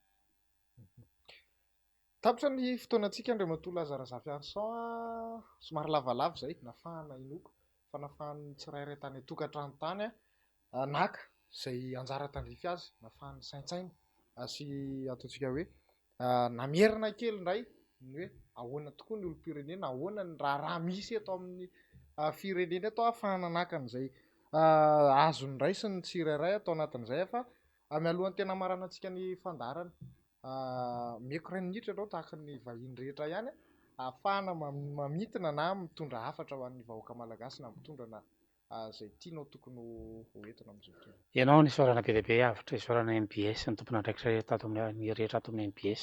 Tapitra ny fotoanantsika Andriamatoa Lazara Zafiatrano somary lavalava zay nafahana inoko fa nafahany tsirairay tany tokantrano tany naka zay anjara tandrify azy nafahany saintsaina sy ataontsika hoe namerina kely indray ny hoe ahoana tokoa ny olom-pirenena ahoana ny raha misy eto amin'ny firenena eto ahafahana naka an'izay azony iray sy ny tsirairay atao anatin'izay fa mialohan'ny tena marana antsika ny fandarana meko 2 minitra ianao tahaka ny vahiny rehetra ihany ahafahana mamitina na mitondra hafatra ho an'ny vahoaka malagasy na mitondra na zay tianao tokony hoentina amin'izao fotoana. Ianao ny isaorana be dia be avitra isaorana MBS ny tompona andraikitra rehetra ato amin'ny rehetra ato amin'ny MBS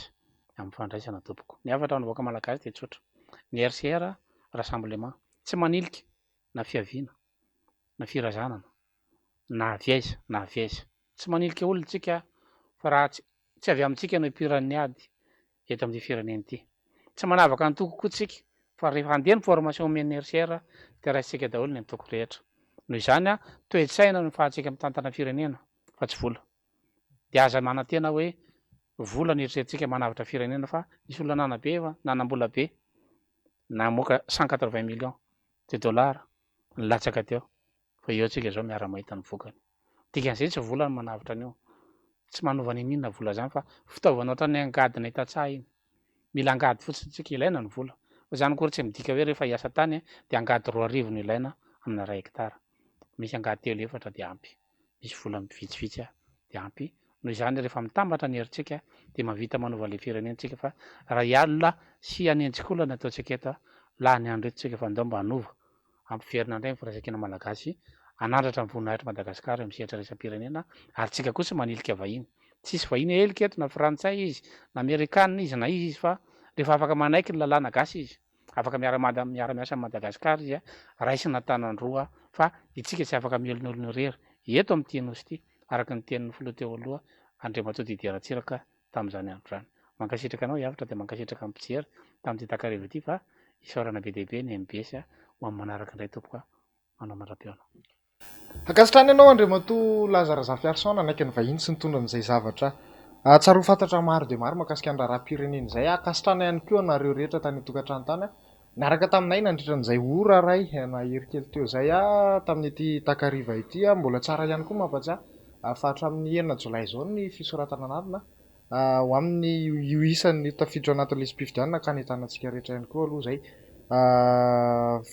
amin'ny fandraisana tompoko ny hafatra ny vahoaka malagasy dia tsotra ny RCR Rassemblement tsy manilika na fiaviana na firazanana na aviaiza na aviaiza tsy manilika olona tsika fa raha tsy avy amintsika no hipiran'ny ady eto amin'ny firenena ity tsy manavaka ny toko koa tsika fa rehefa handeha ny formation omen'ny RCR dia raisitsika daholo ny toko rehetra noho izany toe-tsaina no fahantsika mitantana firenena fa tsy vola dia aza manantena hoe vola ny eritreretintsika manavitra firenena fa nisy olona nanabe fa nanam-bola be namoaka 180 millions de dollars ny latsaka teo fa eo tsika zao miara-mahita ny vokany dikan'izay tsy vola ny manavitra an'io tsy manova ny ninona vola zany fa fitaovana ohatran'ny angadina hitatsaha iny mila angady fotsiny tsika ilaina ny vola fa zany koa tsy midika hoe rehefa hiasa tany dia angady 2,000 no ilaina amina 1 hektara misy angady 3-4 dia ampy misy vola vitsivitsy dia ampy noho izany rehefa mitambatra ny herintsika dia mahavita manova le firenentsika fa raha ialina sy anenjikolana ataontsika eto laha ny andro eto tsika fa ndao mba hanova ampiverina indray ny firaisan-kina malagasy anandratra ny voninahitra Madagasikara misehatra resam-pirenena ary tsika koa tsy manilika vahiny tsisy vahiny helika eto na frantsay izy na amerikanina izy na izy fa rehefa afaka manaiky ny lalàna gasy izy afaka miara-miasa amin'ny Madagasikara izy raisina tanandroa fa itsika tsy afaka mielon'olona rery eto amin'ity nosy ity araka ny tenin'ny filoha teo aloha Andriamatoa Didier Ratsiraka tamin'izany andro zany mankasitraka anao hiavitra dia mankasitraka amin'ny mpijery tamin'ity takariva ity fa isaorana be dehibe ny MBS ho amin'ny manaraka indray tompoka manao mandram-peona. Ankasitrany ianao Andriamatoa Lazara Zafiatrano anaiky ny vahiny sy ny tondran'izay zavatra tsaro fantatra maro dia maro mahakasika ny raharaham-pirenena izay ankasitrana ihany koa anareo rehetra tany tokantrano tany niaraka taminay nandritra an'izay ora ray nahery kely teo izay tamin'ity takariva ity mbola tsara ihany koa mampatsiahy fa hatramin'ny 9 Jolay izao ny fisoratana anarina ho amin'ny io isan'ny tafiditra anatin'ilay isym-pifidianana ka nentanantsika rehetra ihany koa aloha izay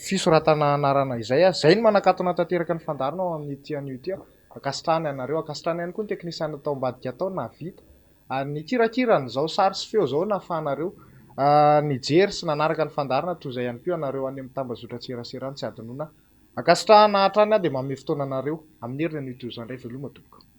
fisoratana anarana izay zay ny manakatona tanteraka ny fandarana ao amin'ity an'io ity ankasitrany anareo ankasitrany ihany koa ny teknisianina atao ambadika atao na vita ny kirakiranyzao sary sy feo zao nafahanareo nijery sy nanaraka ny fandarana toy izay ihany koa anareo any amin'ny tambazotra tserasera ny tsy adinoina ankasitrahana hatrany dia manome fotoana anareo amin'ny herinana ito izao indray veloma tompoko.